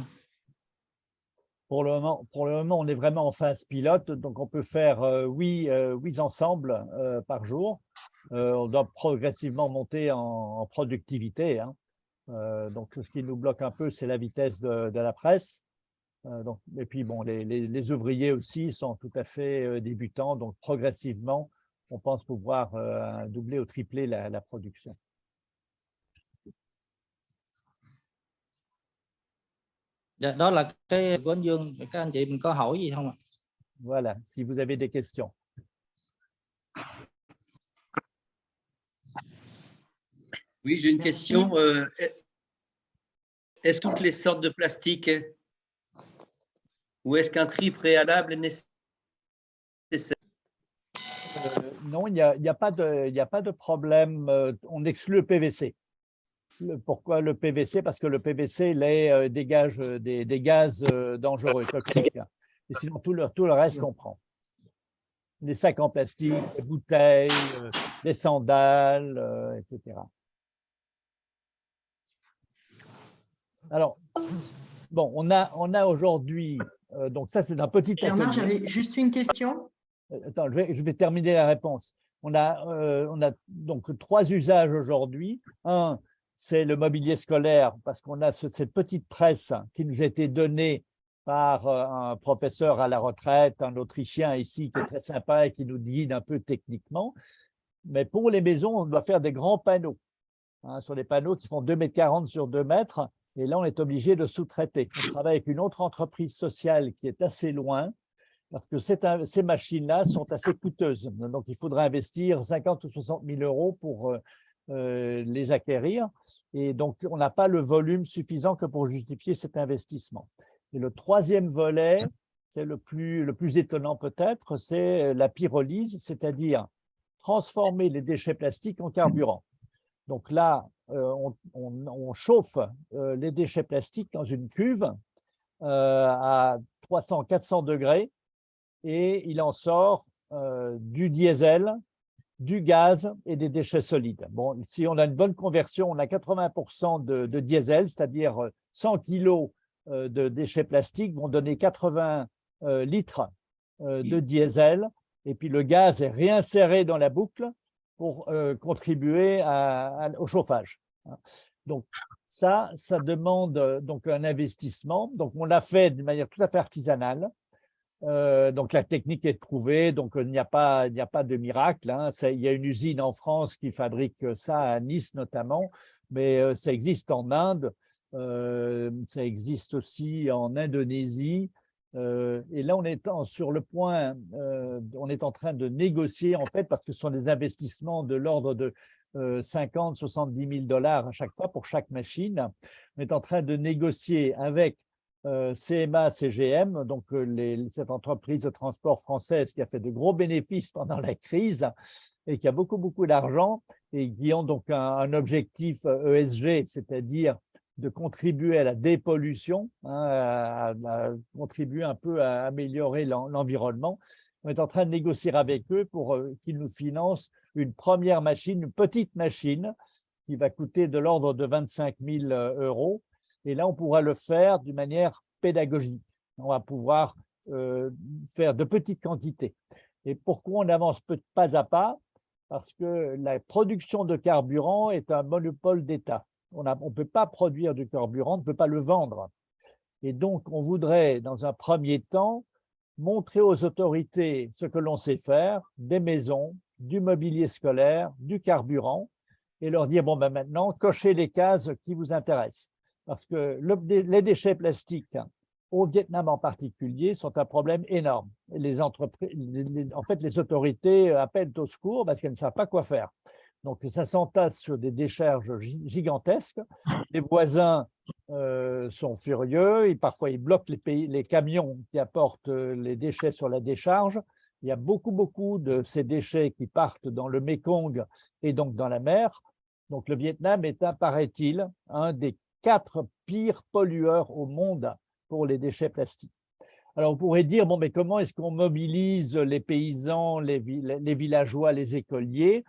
Pour le moment, on est vraiment en phase pilote, donc on peut faire 8 ensembles par jour. On doit progressivement monter en productivité, hein. Donc, ce qui nous bloque un peu, c'est la vitesse de la presse. Donc, et puis, bon, les ouvriers aussi sont tout à fait débutants, donc progressivement, on pense pouvoir doubler ou tripler la production. Dạ, đó là cái của anh Dương. Các anh chị mình có hỏi gì không ạ? Voilà, si vous avez des questions. Oui, j'ai une question. Est-ce toutes les sortes de plastique ou est-ce qu'un tri préalable est nécessaire? Non, il n'y a pas de problème. On exclut le PVC. Pourquoi le PVC? Parce que le PVC dégage des gaz dangereux, toxiques. Et sinon, tout le reste, on prend. Les sacs en plastique, les bouteilles, les sandales, etc. Alors, bon, on a aujourd'hui, donc ça c'est un petit Bernard, atelier. j'avais juste une question. Attends, je vais terminer la réponse. On a donc 3 usages aujourd'hui. Un, c'est le mobilier scolaire, parce qu'on a cette petite presse qui nous a été donnée par un professeur à la retraite, un Autrichien ici, qui est très sympa et qui nous guide un peu techniquement. Mais pour les maisons, on doit faire des grands panneaux, hein, sur des panneaux qui font 2,40 m sur 2 mètres. Et là, on est obligé de sous-traiter. On travaille avec une autre entreprise sociale qui est assez loin, parce que ces machines-là sont assez coûteuses. Donc, il faudra investir 50 ou 60 000 euros pour les acquérir. Et donc, on n'a pas le volume suffisant que pour justifier cet investissement. Et le troisième volet, c'est le plus étonnant peut-être, c'est la pyrolyse, c'est-à-dire transformer les déchets plastiques en carburant. Donc là, on chauffe les déchets plastiques dans une cuve à 300-400 degrés et il en sort du diesel, du gaz et des déchets solides. Bon, si on a une bonne conversion, on a 80% de diesel, c'est-à-dire 100 kilos de déchets plastiques vont donner 80 litres de diesel, et puis le gaz est réinséré dans la boucle pour contribuer au chauffage. Donc, ça demande donc un investissement. Donc, on l'a fait d'une manière tout à fait artisanale. Donc, la technique est trouvée, donc il n'y a pas de miracle, hein. Il y a une usine en France qui fabrique ça, à Nice notamment, mais ça existe en Inde, ça existe aussi en Indonésie. Et là, on est sur le point, on est en train de négocier, en fait, parce que ce sont des investissements de l'ordre de 50-70 000 $ à chaque fois pour chaque machine. On est en train de négocier avec CMA, CGM, donc cette entreprise de transport française qui a fait de gros bénéfices pendant la crise et qui a beaucoup d'argent et qui ont donc un objectif ESG, c'est-à-dire de contribuer à la dépollution, hein, à contribuer un peu à améliorer l'environnement. On est en train de négocier avec eux pour qu'ils nous financent une première machine, une petite machine qui va coûter de l'ordre de 25 000 €. Et là, on pourra le faire d'une manière pédagogique. On va pouvoir faire de petites quantités. Et pourquoi on avance pas à pas? Parce que la production de carburant est un monopole d'État. On ne peut pas produire du carburant, on ne peut pas le vendre. Et donc, on voudrait, dans un premier temps, montrer aux autorités ce que l'on sait faire, des maisons, du mobilier scolaire, du carburant, et leur dire, bon, ben maintenant, cochez les cases qui vous intéressent. Parce que les déchets plastiques, au Vietnam en particulier, sont un problème énorme. Les entreprises, en fait, les autorités appellent au secours parce qu'elles ne savent pas quoi faire. Donc, ça s'entasse sur des décharges gigantesques. Les voisins sont furieux. Parfois, ils bloquent les camions qui apportent les déchets sur la décharge. Il y a beaucoup de ces déchets qui partent dans le Mékong et donc dans la mer. Donc, le Vietnam est, paraît-il, un des 4 pires pollueurs au monde pour les déchets plastiques. Alors, on pourrait dire, bon, mais comment est-ce qu'on mobilise les paysans, les villageois, les écoliers?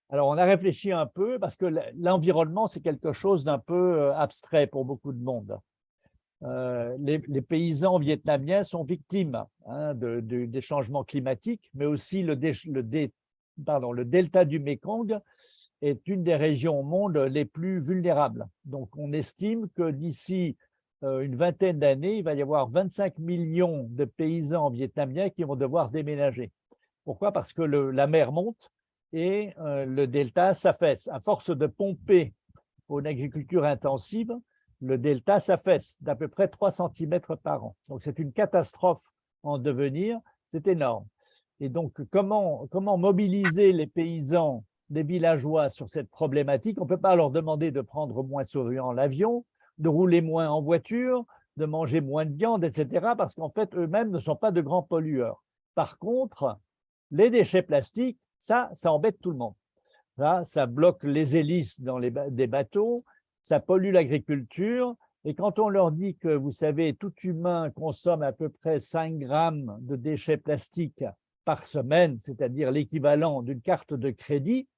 Alors, on a réfléchi un peu parce que l'environnement, c'est quelque chose d'un peu abstrait pour beaucoup de monde. Les paysans vietnamiens sont victimes des changements climatiques, mais aussi le delta du Mékong est une des régions au monde les plus vulnérables. Donc, on estime que d'ici une vingtaine d'années, il va y avoir 25 millions de paysans vietnamiens qui vont devoir déménager. Pourquoi? Parce que la mer monte et le delta s'affaisse. À force de pomper pour une agriculture intensive, le delta s'affaisse d'à peu près 3 cm par an. Donc, c'est une catastrophe en devenir, c'est énorme. Et donc, comment mobiliser les paysans, les villageois sur cette problématique? On ne peut pas leur demander de prendre moins souvent l'avion, de rouler moins en voiture, de manger moins de viande, etc., parce qu'en fait, eux-mêmes ne sont pas de grands pollueurs. Par contre, les déchets plastiques, ça embête tout le monde. Ça bloque les hélices dans des bateaux, ça pollue l'agriculture. Et quand on leur dit que, vous savez, tout humain consomme à peu près 5 grammes de déchets plastiques par semaine, c'est-à-dire l'équivalent d'une carte de crédit,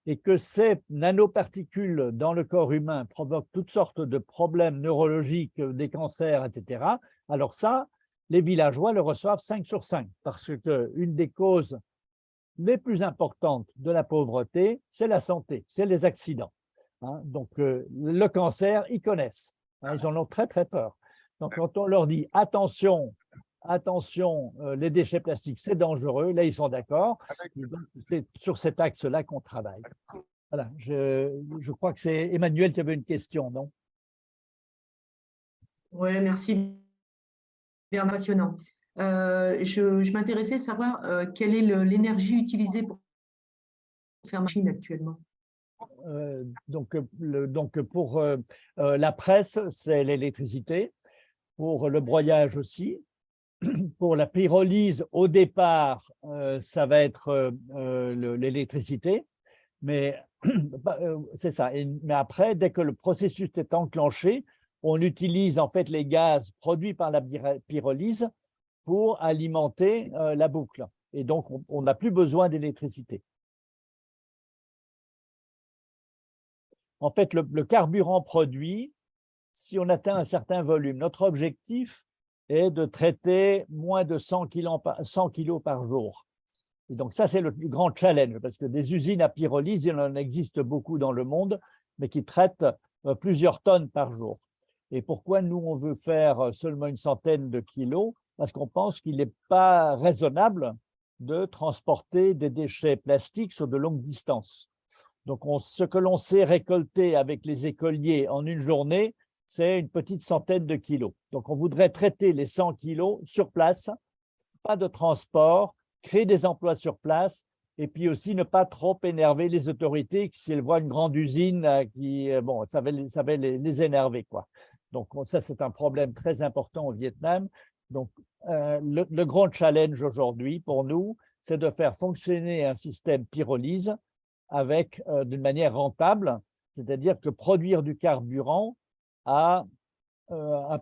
et que ces nanoparticules dans le corps humain provoquent toutes sortes de problèmes neurologiques, des cancers, etc., alors ça, les villageois le reçoivent 5 sur 5, parce qu'une des causes les plus importantes de la pauvreté, c'est la santé, c'est les accidents. Donc, le cancer, ils connaissent. Ils en ont très, très peur. Donc, quand on leur dit « attention, les déchets plastiques, c'est dangereux », là, ils sont d'accord. C'est sur cet axe-là qu'on travaille. Voilà, je crois que c'est Emmanuel qui avait une question, non? Oui, merci. Bien passionnant. Je m'intéressais à savoir quelle est l'énergie utilisée pour faire machine actuellement. Donc, pour la presse, c'est l'électricité. Pour le broyage aussi. Pour la pyrolyse, au départ, ça va être l'électricité. Mais c'est ça. Mais après, dès que le processus est enclenché, on utilise en fait les gaz produits par la pyrolyse pour alimenter la boucle. Et donc, on n'a plus besoin d'électricité. En fait, le carburant produit, si on atteint un certain volume, notre objectif est de traiter moins de 100 kilos par jour. Et donc, ça, c'est le plus grand challenge, parce que des usines à pyrolyse, il en existe beaucoup dans le monde, mais qui traitent plusieurs tonnes par jour. Et pourquoi nous, on veut faire seulement une centaine de kilos? Parce qu'on pense qu'il n'est pas raisonnable de transporter des déchets plastiques sur de longues distances. Donc, ce que l'on sait récolter avec les écoliers en une journée, c'est une petite centaine de kilos. Donc, on voudrait traiter les 100 kilos sur place, pas de transport, créer des emplois sur place, et puis aussi ne pas trop énerver les autorités si elles voient une grande usine qui, bon, ça va les énerver, quoi. Donc, ça, c'est un problème très important au Vietnam. Donc, le grand challenge aujourd'hui pour nous, c'est de faire fonctionner un système pyrolyse avec d'une manière rentable, c'est-à-dire que produire du carburant à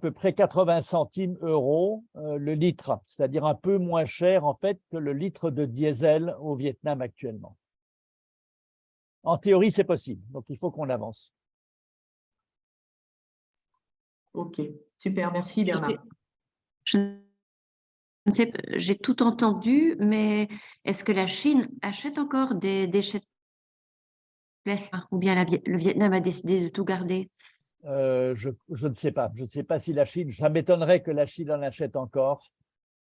peu près 80 centimes euros le litre, c'est-à-dire un peu moins cher en fait que le litre de diesel au Vietnam actuellement. En théorie, c'est possible, donc il faut qu'on avance. Ok, super, merci Bernard. Je ne sais pas, j'ai tout entendu, mais est-ce que la Chine achète encore des déchets plastiques ou bien le Vietnam a décidé de tout garder? Je ne sais pas. Je ne sais pas si la Chine, ça m'étonnerait que la Chine en achète encore.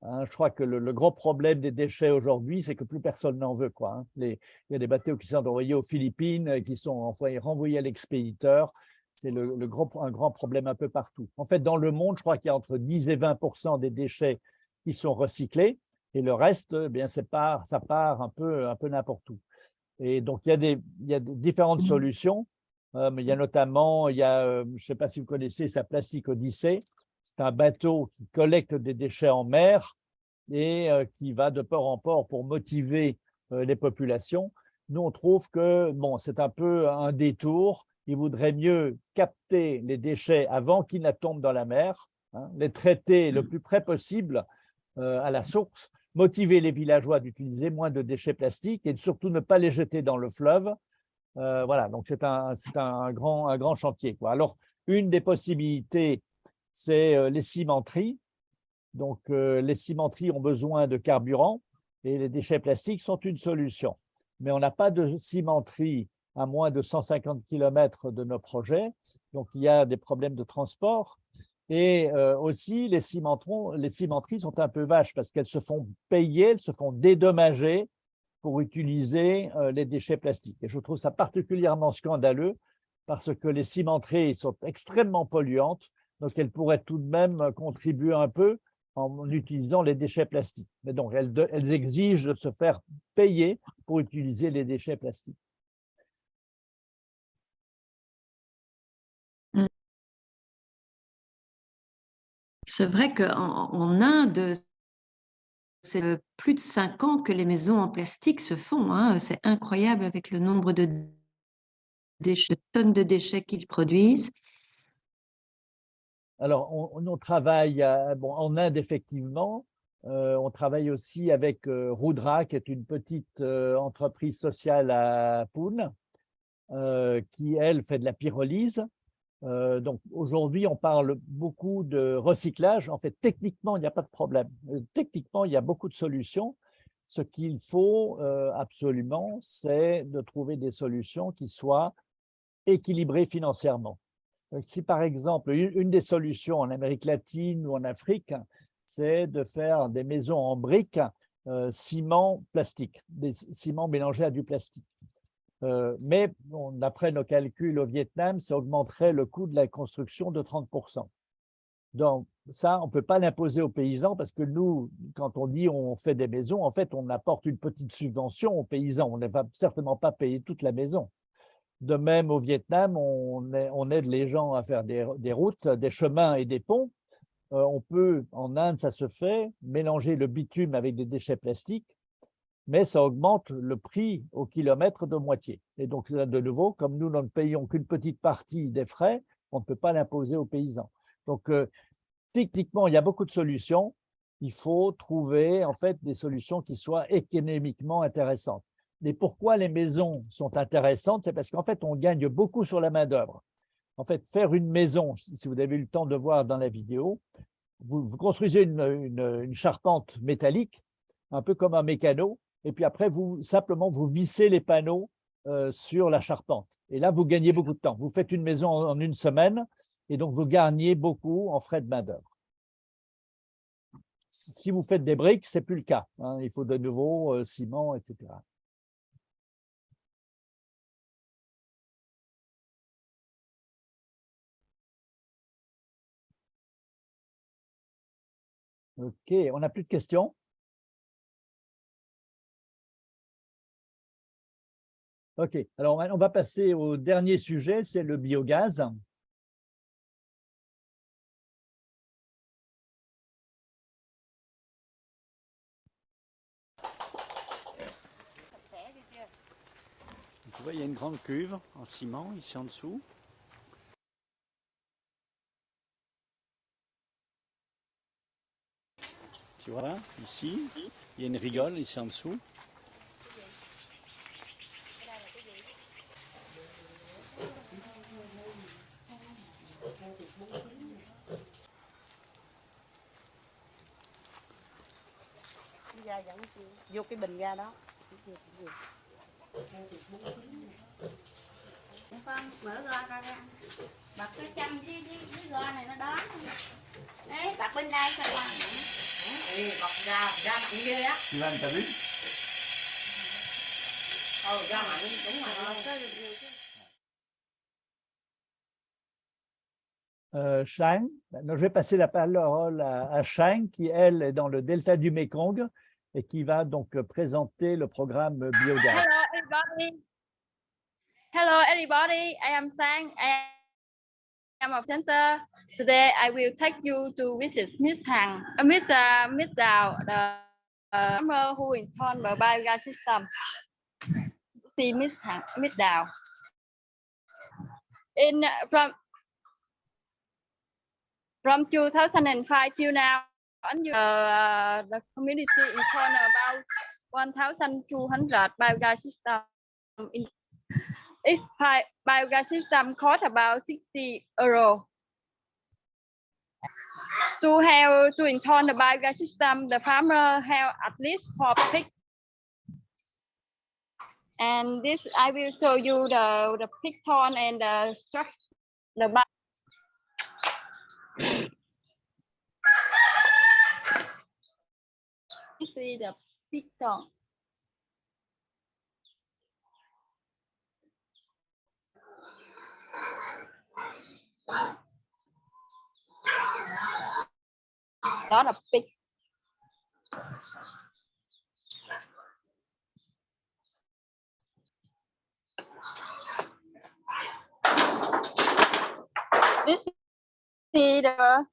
Je crois que le gros problème des déchets aujourd'hui, c'est que plus personne n'en veut, quoi. Il y a des bateaux qui sont envoyés aux Philippines, qui sont renvoyés à l'expéditeur. C'est un grand problème un peu partout. En fait, dans le monde, je crois qu'il y a entre 10 et 20% des déchets qui sont recyclés et le reste, eh bien, ça part un peu n'importe où. Et donc, il y a différentes solutions. Mais il y a notamment, je ne sais pas si vous connaissez ça, Plastic Odyssey. C'est un bateau qui collecte des déchets en mer et qui va de port en port pour motiver les populations. Nous, on trouve que bon, c'est un peu un détour. Il vaudrait mieux capter les déchets avant qu'ils ne tombent dans la mer, hein, les traiter le plus près possible à la source, motiver les villageois d'utiliser moins de déchets plastiques et surtout ne pas les jeter dans le fleuve. Voilà, donc c'est un grand chantier, quoi. Alors, une des possibilités, c'est les cimenteries. Donc, les cimenteries ont besoin de carburant et les déchets plastiques sont une solution. Mais on n'a pas de cimenterie à moins de 150 km de nos projets. Donc, il y a des problèmes de transport. Et aussi, les cimenteries sont un peu vaches parce qu'elles se font payer, elles se font dédommager pour utiliser les déchets plastiques. Et je trouve ça particulièrement scandaleux parce que les cimenteries sont extrêmement polluantes, donc elles pourraient tout de même contribuer un peu en utilisant les déchets plastiques. Mais donc, elles exigent de se faire payer pour utiliser les déchets plastiques. C'est vrai qu'en Inde, c'est plus de 5 ans que les maisons en plastique se font, hein. C'est incroyable avec le nombre de tonnes de déchets qu'ils produisent. Alors, on travaille en Inde, effectivement. On travaille aussi avec Rudra, qui est une petite entreprise sociale à Pune, qui, elle, fait de la pyrolyse. Donc, aujourd'hui, on parle beaucoup de recyclage. En fait, techniquement, il n'y a pas de problème. Techniquement, il y a beaucoup de solutions. Ce qu'il faut absolument, c'est de trouver des solutions qui soient équilibrées financièrement. Si par exemple, une des solutions en Amérique latine ou en Afrique, c'est de faire des maisons en briques, ciment, plastique, des ciments mélangés à du plastique. Mais d'après nos calculs au Vietnam, ça augmenterait le coût de la construction de 30%. Donc ça, on ne peut pas l'imposer aux paysans parce que nous, quand on dit on fait des maisons, en fait, on apporte une petite subvention aux paysans. On ne va certainement pas payer toute la maison. De même, au Vietnam, on aide les gens à faire des routes, des chemins et des ponts. On peut, en Inde, ça se fait, mélanger le bitume avec des déchets plastiques, mais ça augmente le prix au kilomètre de moitié. Et donc, de nouveau, comme nous ne payons qu'une petite partie des frais, on ne peut pas l'imposer aux paysans. Donc, techniquement, il y a beaucoup de solutions. Il faut trouver, en fait, des solutions qui soient économiquement intéressantes. Mais pourquoi les maisons sont intéressantes? C'est parce qu'en fait, on gagne beaucoup sur la main-d'œuvre. En fait, faire une maison, si vous avez eu le temps de voir dans la vidéo, vous construisez une charpente métallique, un peu comme un mécano, et puis après, simplement, vous vissez les panneaux sur la charpente. Et là, vous gagnez beaucoup de temps. Vous faites une maison en une semaine, et donc vous gagnez beaucoup en frais de main-d'œuvre. Si vous faites des briques, ce n'est plus le cas, hein. Il faut de nouveau ciment, etc. OK, on n'a plus de questions? OK, alors on va passer au dernier sujet, c'est le biogaz. Tu vois, il y a une grande cuve en ciment ici en dessous. Tu vois, ici, il y a une rigole ici en dessous. Vô cái bình ga đó. Con mở ra ra. Bật cái châm cái go này nó đón. Đấy, bật bên đây sao con. Bật ra mạnh ghê á. Ivan, t'as vu? Ra mạnh đúng rồi. Shang. Je vais passer la parole à Shang, qui, elle, est dans le delta du Mekong et qui va donc présenter le programme Biogaz. Hello, everybody. Hello, everybody. I am Sang. I am a center. Today, I will take you to visit Miss Hằng, Miss Dao, the farmer who installed the biogas system. See Miss Dao. From 2005 till now, the community installed about 1,200 biogas system. Each biogas system cost about 60 euros. To install the biogas system, the farmer have at least 4 pigs. And this I will show you the pig ton and the structure. See the pig ton. Lot of pig. This is the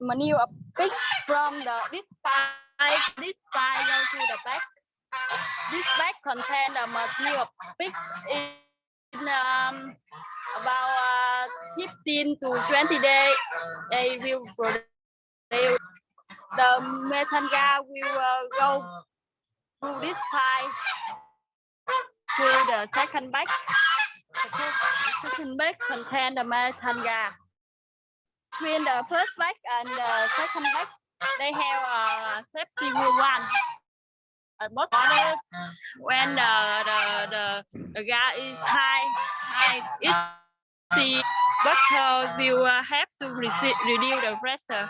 manure of pig from this pipe go to the back. This bag contains the manure of pig in about 15 to 20 days. They will produce. The methane gas will go through this pipe to the second bag. The second bag contains the methane gas. Between the first bag and the second bag, they have a safety one. Both orders, when the gas is high, it's but will have to reduce the pressure.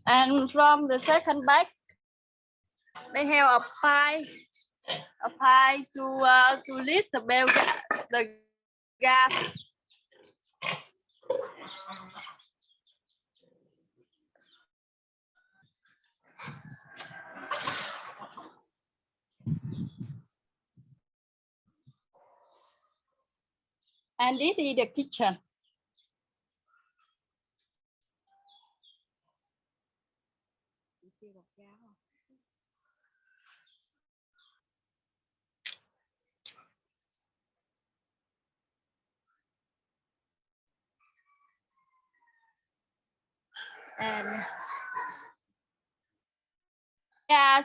And from the second bag, they have a pipe to lift the gas. And this is the kitchen. And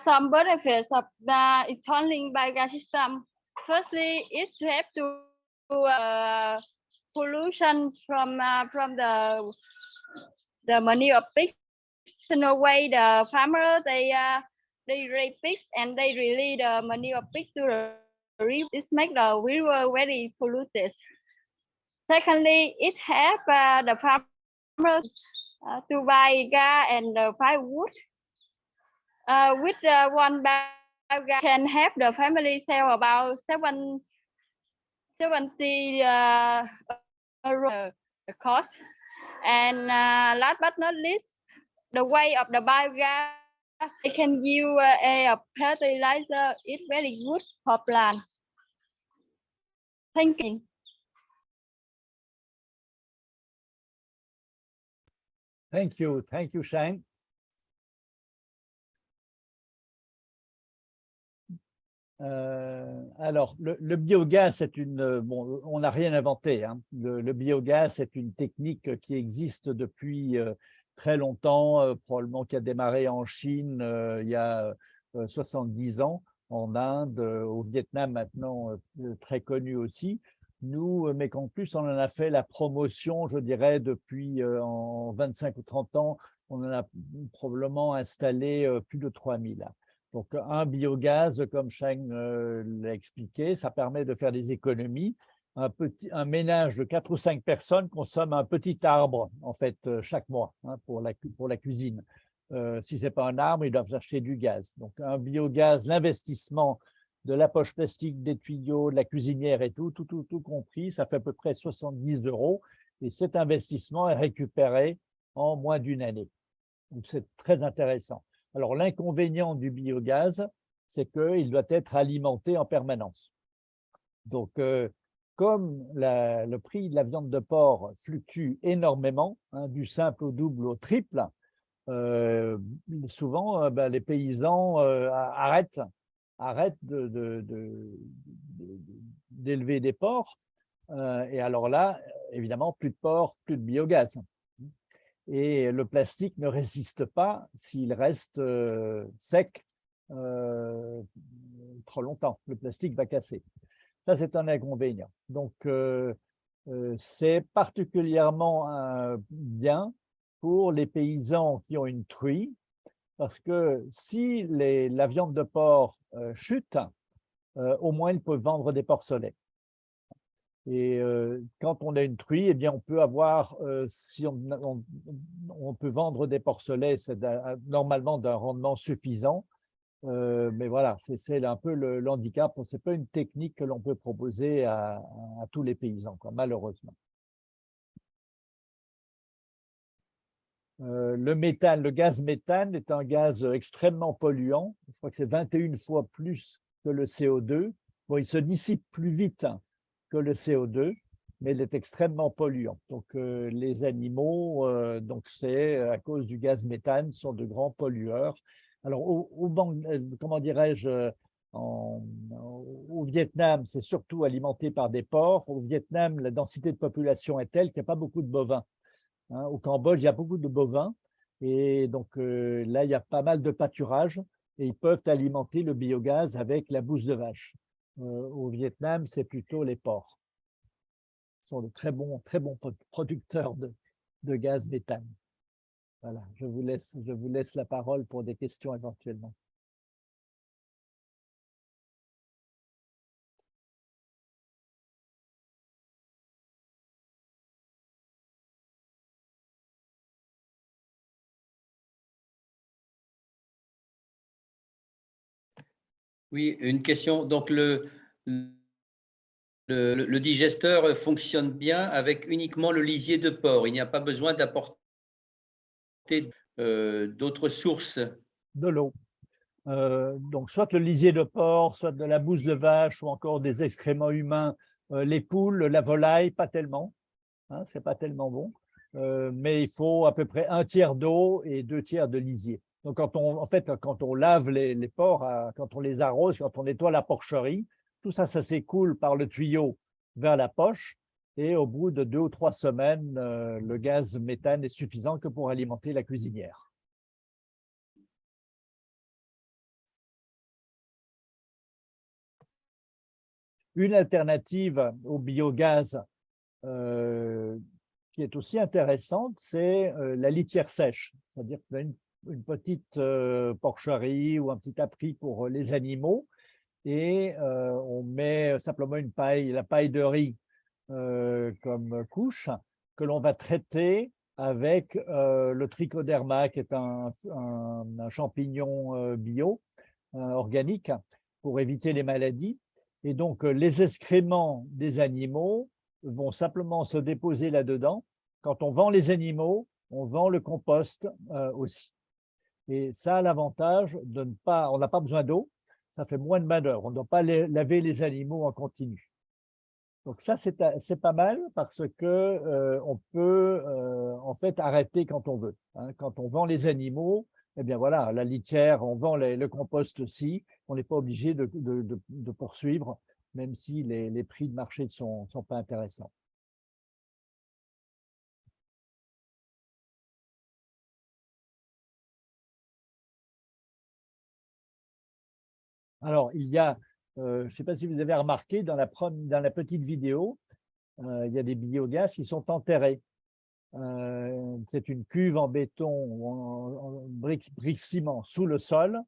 some benefits of the installing biogas system. Firstly, it helps to pollution from the manure of pigs. In a way, the farmer they raise pigs and they release the manure of pigs to the river. This makes the river very polluted. Secondly, it helps the farmer to buy gas and firewood. With one biogas can help the family save about 70 euro the cost. And last but not least, the weight of the biogas, it can give a fertilizer. It's very good for plant. Thank you. Thank you, Shang. Alors, le biogaz, c'est bon, on n'a rien inventé. Hein. Le biogaz, c'est une technique qui existe depuis très longtemps, probablement qui a démarré en Chine il y a 70 ans, en Inde, au Vietnam maintenant, très connu aussi. Nous, Mekong Plus, on en a fait la promotion, je dirais, depuis en 25 ou 30 ans. On en a probablement installé plus de 3000. Donc, un biogaz, comme Shang l'a expliqué, ça permet de faire des économies. un ménage de 4 ou 5 personnes consomme un petit arbre, en fait, chaque mois, hein, pour la cuisine. Si ce n'est pas un arbre, ils doivent acheter du gaz. Donc, un biogaz, l'investissement de la poche plastique, des tuyaux, de la cuisinière et tout compris, ça fait à peu près 70 €. Et cet investissement est récupéré en moins d'une année. Donc, c'est très intéressant. Alors, l'inconvénient du biogaz, c'est qu'il doit être alimenté en permanence. Donc, comme le prix de la viande de porc fluctue énormément, hein, du simple au double au triple, souvent, les paysans arrêtent d'élever des porcs. Et alors là, évidemment, plus de porc, plus de biogaz. Et le plastique ne résiste pas s'il reste sec trop longtemps. Le plastique va casser. Ça, c'est un inconvénient. Donc, c'est particulièrement bien pour les paysans qui ont une truie, parce que si la viande de porc chute, au moins ils peuvent vendre des porcelets. Et quand on a une truie, eh bien, on peut avoir, si on peut vendre des porcelets, c'est normalement d'un rendement suffisant. Mais voilà, c'est un peu le handicap. Ce n'est pas une technique que l'on peut proposer à tous les paysans, quoi, malheureusement. Le méthane, le gaz méthane est un gaz extrêmement polluant. Je crois que c'est 21 fois plus que le CO2. Bon, il se dissipe plus vite que le CO2, mais il est extrêmement polluant. Donc, les animaux, donc c'est à cause du gaz méthane, sont de grands pollueurs. Alors, comment dirais-je, au Vietnam, c'est surtout alimenté par des porcs. Au Vietnam, la densité de population est telle qu'il n'y a pas beaucoup de bovins. Hein, au Cambodge, il y a beaucoup de bovins. Et donc, là, il y a pas mal de pâturage et ils peuvent alimenter le biogaz avec la bouse de vache. Au Vietnam, c'est plutôt les porcs. Ce sont de très bons producteurs de gaz méthane. Voilà, je vous laisse la parole pour des questions éventuellement. Oui, une question. Donc, le digesteur fonctionne bien avec uniquement le lisier de porc. Il n'y a pas besoin d'apporter d'autres sources. De l'eau. Donc, soit le lisier de porc, soit de la bouse de vache ou encore des excréments humains. Les poules, la volaille, pas tellement. Hein, c'est pas tellement bon. Mais il faut à peu près 1/3 d'eau et 2/3 de lisier. Donc, quand on lave les porcs, quand on les arrose, quand on nettoie la porcherie, tout ça, ça s'écoule par le tuyau vers la poche. Et au bout de 2 ou 3 semaines, le gaz méthane est suffisant que pour alimenter la cuisinière. Une alternative au biogaz qui est aussi intéressante, c'est la litière sèche. C'est-à-dire qu'on a une petite porcherie ou un petit abri pour les animaux et on met simplement la paille de riz comme couche que l'on va traiter avec le trichoderma, qui est un champignon bio, organique, pour éviter les maladies. Et donc, les excréments des animaux vont simplement se déposer là-dedans. Quand on vend les animaux, on vend le compost aussi. Et ça a l'avantage de ne pas, on n'a pas besoin d'eau, ça fait moins de main-d'œuvre. On ne doit pas laver les animaux en continu. Donc ça, c'est pas mal parce que on peut en fait arrêter quand on veut. Hein. Quand on vend les animaux, eh bien voilà, la litière, on vend le compost aussi. On n'est pas obligé de poursuivre, même si les prix de marché ne sont pas intéressants. Alors, il y a, je ne sais pas si vous avez remarqué, dans la petite vidéo, il y a des biogaz qui sont enterrés. C'est une cuve en béton ou en briques ciment sous le sol.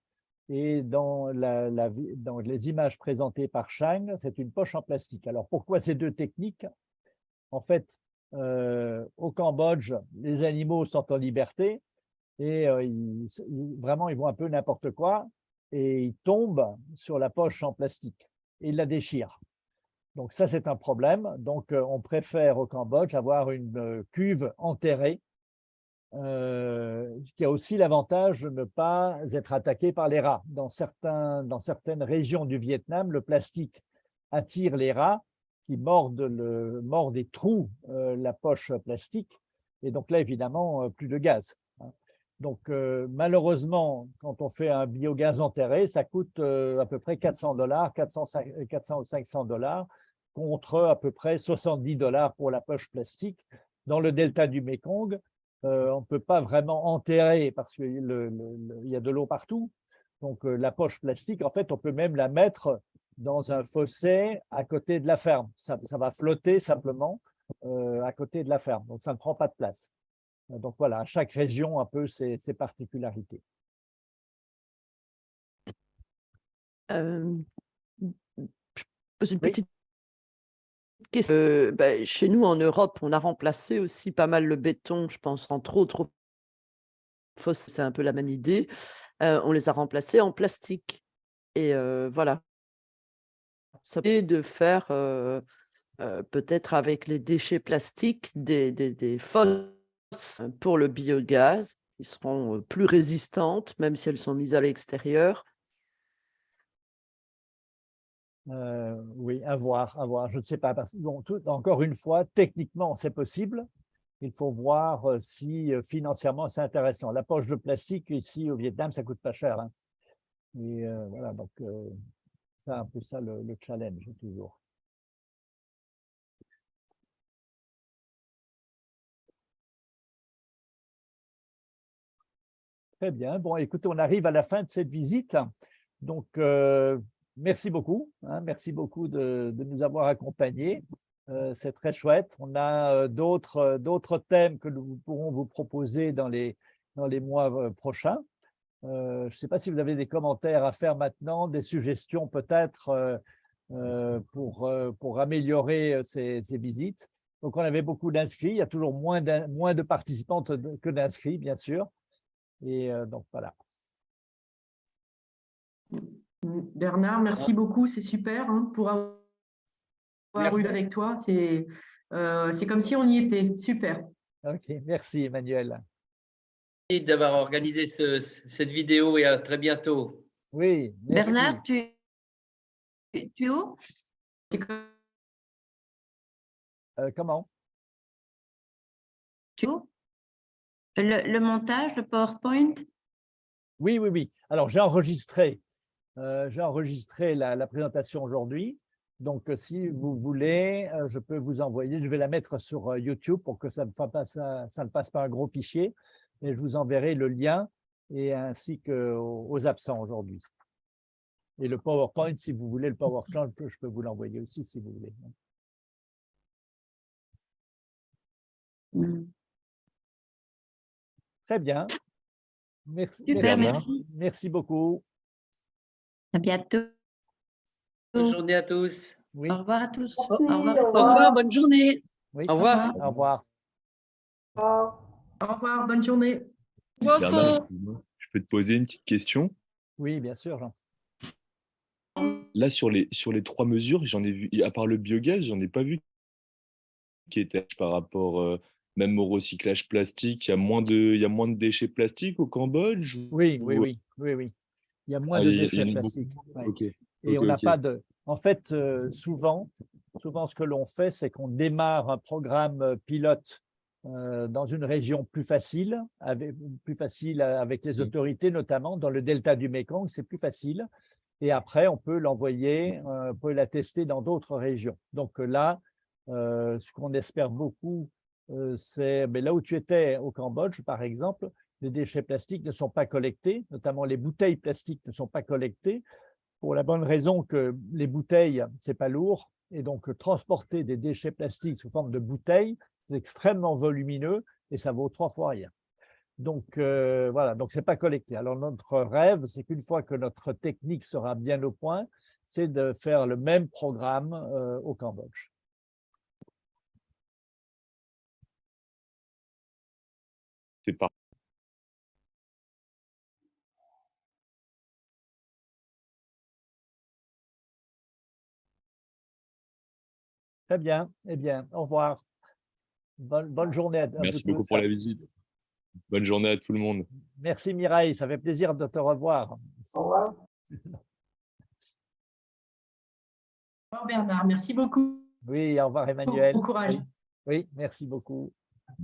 Et dans les images présentées par Chang, c'est une poche en plastique. Alors, pourquoi ces deux techniques? En fait, au Cambodge, les animaux sont en liberté et vraiment, ils vont un peu n'importe quoi et ils tombent sur la poche en plastique et ils la déchirent. Donc ça, c'est un problème. Donc, on préfère au Cambodge avoir une cuve enterrée qui a aussi l'avantage de ne pas être attaqué par les rats. Dans certaines régions du Vietnam, le plastique attire les rats qui mordent et trouent la poche plastique. Et donc là, évidemment, plus de gaz. Donc, malheureusement, quand on fait un biogaz enterré, ça coûte à peu près $400, 400 ou 500 $, contre à peu près $70 pour la poche plastique. Dans le delta du Mékong, on ne peut pas vraiment enterrer parce qu'il y a de l'eau partout. Donc, la poche plastique, en fait, on peut même la mettre dans un fossé à côté de la ferme. Ça va flotter simplement à côté de la ferme. Donc, ça ne prend pas de place. Donc, voilà, à chaque région, un peu ses particularités. Je pose une Oui. petite question. Chez nous, en Europe, on a remplacé aussi pas mal le béton, je pense, entre autres, c'est un peu la même idée. On les a remplacés en plastique. Et voilà. Ça peut de faire peut-être avec les déchets plastiques des fosses pour le biogaz qui seront plus résistantes, même si elles sont mises à l'extérieur. Oui, à voir. Je ne sais pas. Encore une fois, techniquement, c'est possible. Il faut voir si financièrement, c'est intéressant. La poche de plastique, ici, au Vietnam, ça ne coûte pas cher. Hein. Et voilà, donc c'est un peu ça le challenge, toujours. Très bien. Bon, écoutez, on arrive à la fin de cette visite. Donc, merci beaucoup. Hein, merci beaucoup de nous avoir accompagnés. C'est très chouette. On a d'autres thèmes que nous pourrons vous proposer dans les mois prochains. Je ne sais pas si vous avez des commentaires à faire maintenant, des suggestions peut-être pour améliorer ces visites. Donc, on avait beaucoup d'inscrits. Il y a toujours moins de participants que d'inscrits, bien sûr. Et donc, voilà. Bernard, merci beaucoup. C'est super pour avoir eu avec toi. C'est comme si on y était. Super. OK, merci Emmanuel. Merci d'avoir organisé cette vidéo et à très bientôt. Oui, merci. Bernard, tu es où? Comment? Tu es où? Le montage, le PowerPoint? Oui. Alors, j'ai enregistré la présentation aujourd'hui. Donc, si vous voulez, je peux vous envoyer. Je vais la mettre sur YouTube pour que ça ne fasse pas un gros fichier. Et je vous enverrai le lien et ainsi qu'aux absents aujourd'hui. Et le PowerPoint, si vous voulez, le PowerPoint, je peux vous l'envoyer aussi si vous voulez. Très bien. Merci. Super, merci. Merci beaucoup. À bientôt. Bonne journée à tous. Oui. Au revoir à tous. Merci, Au revoir. au revoir. Bonne journée. Oui. Au revoir. Au revoir. Au revoir, bonne journée. Bernard, excuse-moi, je peux te poser une petite question? Oui, bien sûr, Jean. Là, sur les 3 mesures, j'en ai vu, à part le biogaz, j'en ai pas vu qui était par rapport même au recyclage plastique. Il y a moins de déchets plastiques au Cambodge? Oui. Il y a moins de Il y déchets en a plastiques. beaucoup. Ouais. Ok. Et on n'a Ok. pas de. En fait, souvent, ce que l'on fait, c'est qu'on démarre un programme pilote dans une région plus facile avec les autorités, notamment dans le delta du Mékong, c'est plus facile. Et après, on peut l'envoyer, on peut la tester dans d'autres régions. Donc là, ce qu'on espère beaucoup, c'est là où tu étais au Cambodge, par exemple, les déchets plastiques ne sont pas collectés, notamment les bouteilles plastiques ne sont pas collectées, pour la bonne raison que les bouteilles, ce n'est pas lourd, et donc transporter des déchets plastiques sous forme de bouteilles, c'est extrêmement volumineux et ça vaut 3 fois rien. Donc, voilà, donc ce n'est pas collecté. Alors, notre rêve, c'est qu'une fois que notre technique sera bien au point, c'est de faire le même programme au Cambodge. C'est parfait. Très bien. Eh bien, au revoir. Bonne journée à vous Merci beaucoup tous. pour la visite. Bonne journée à tout le monde. Merci Mireille, ça fait plaisir de te revoir. Au revoir. Au revoir Bernard, merci beaucoup. Oui, au revoir Emmanuel. Bon courage. Oui, oui, merci beaucoup.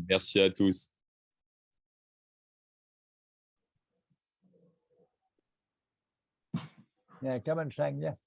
Merci à tous. Bien, Kamen Shang, bien.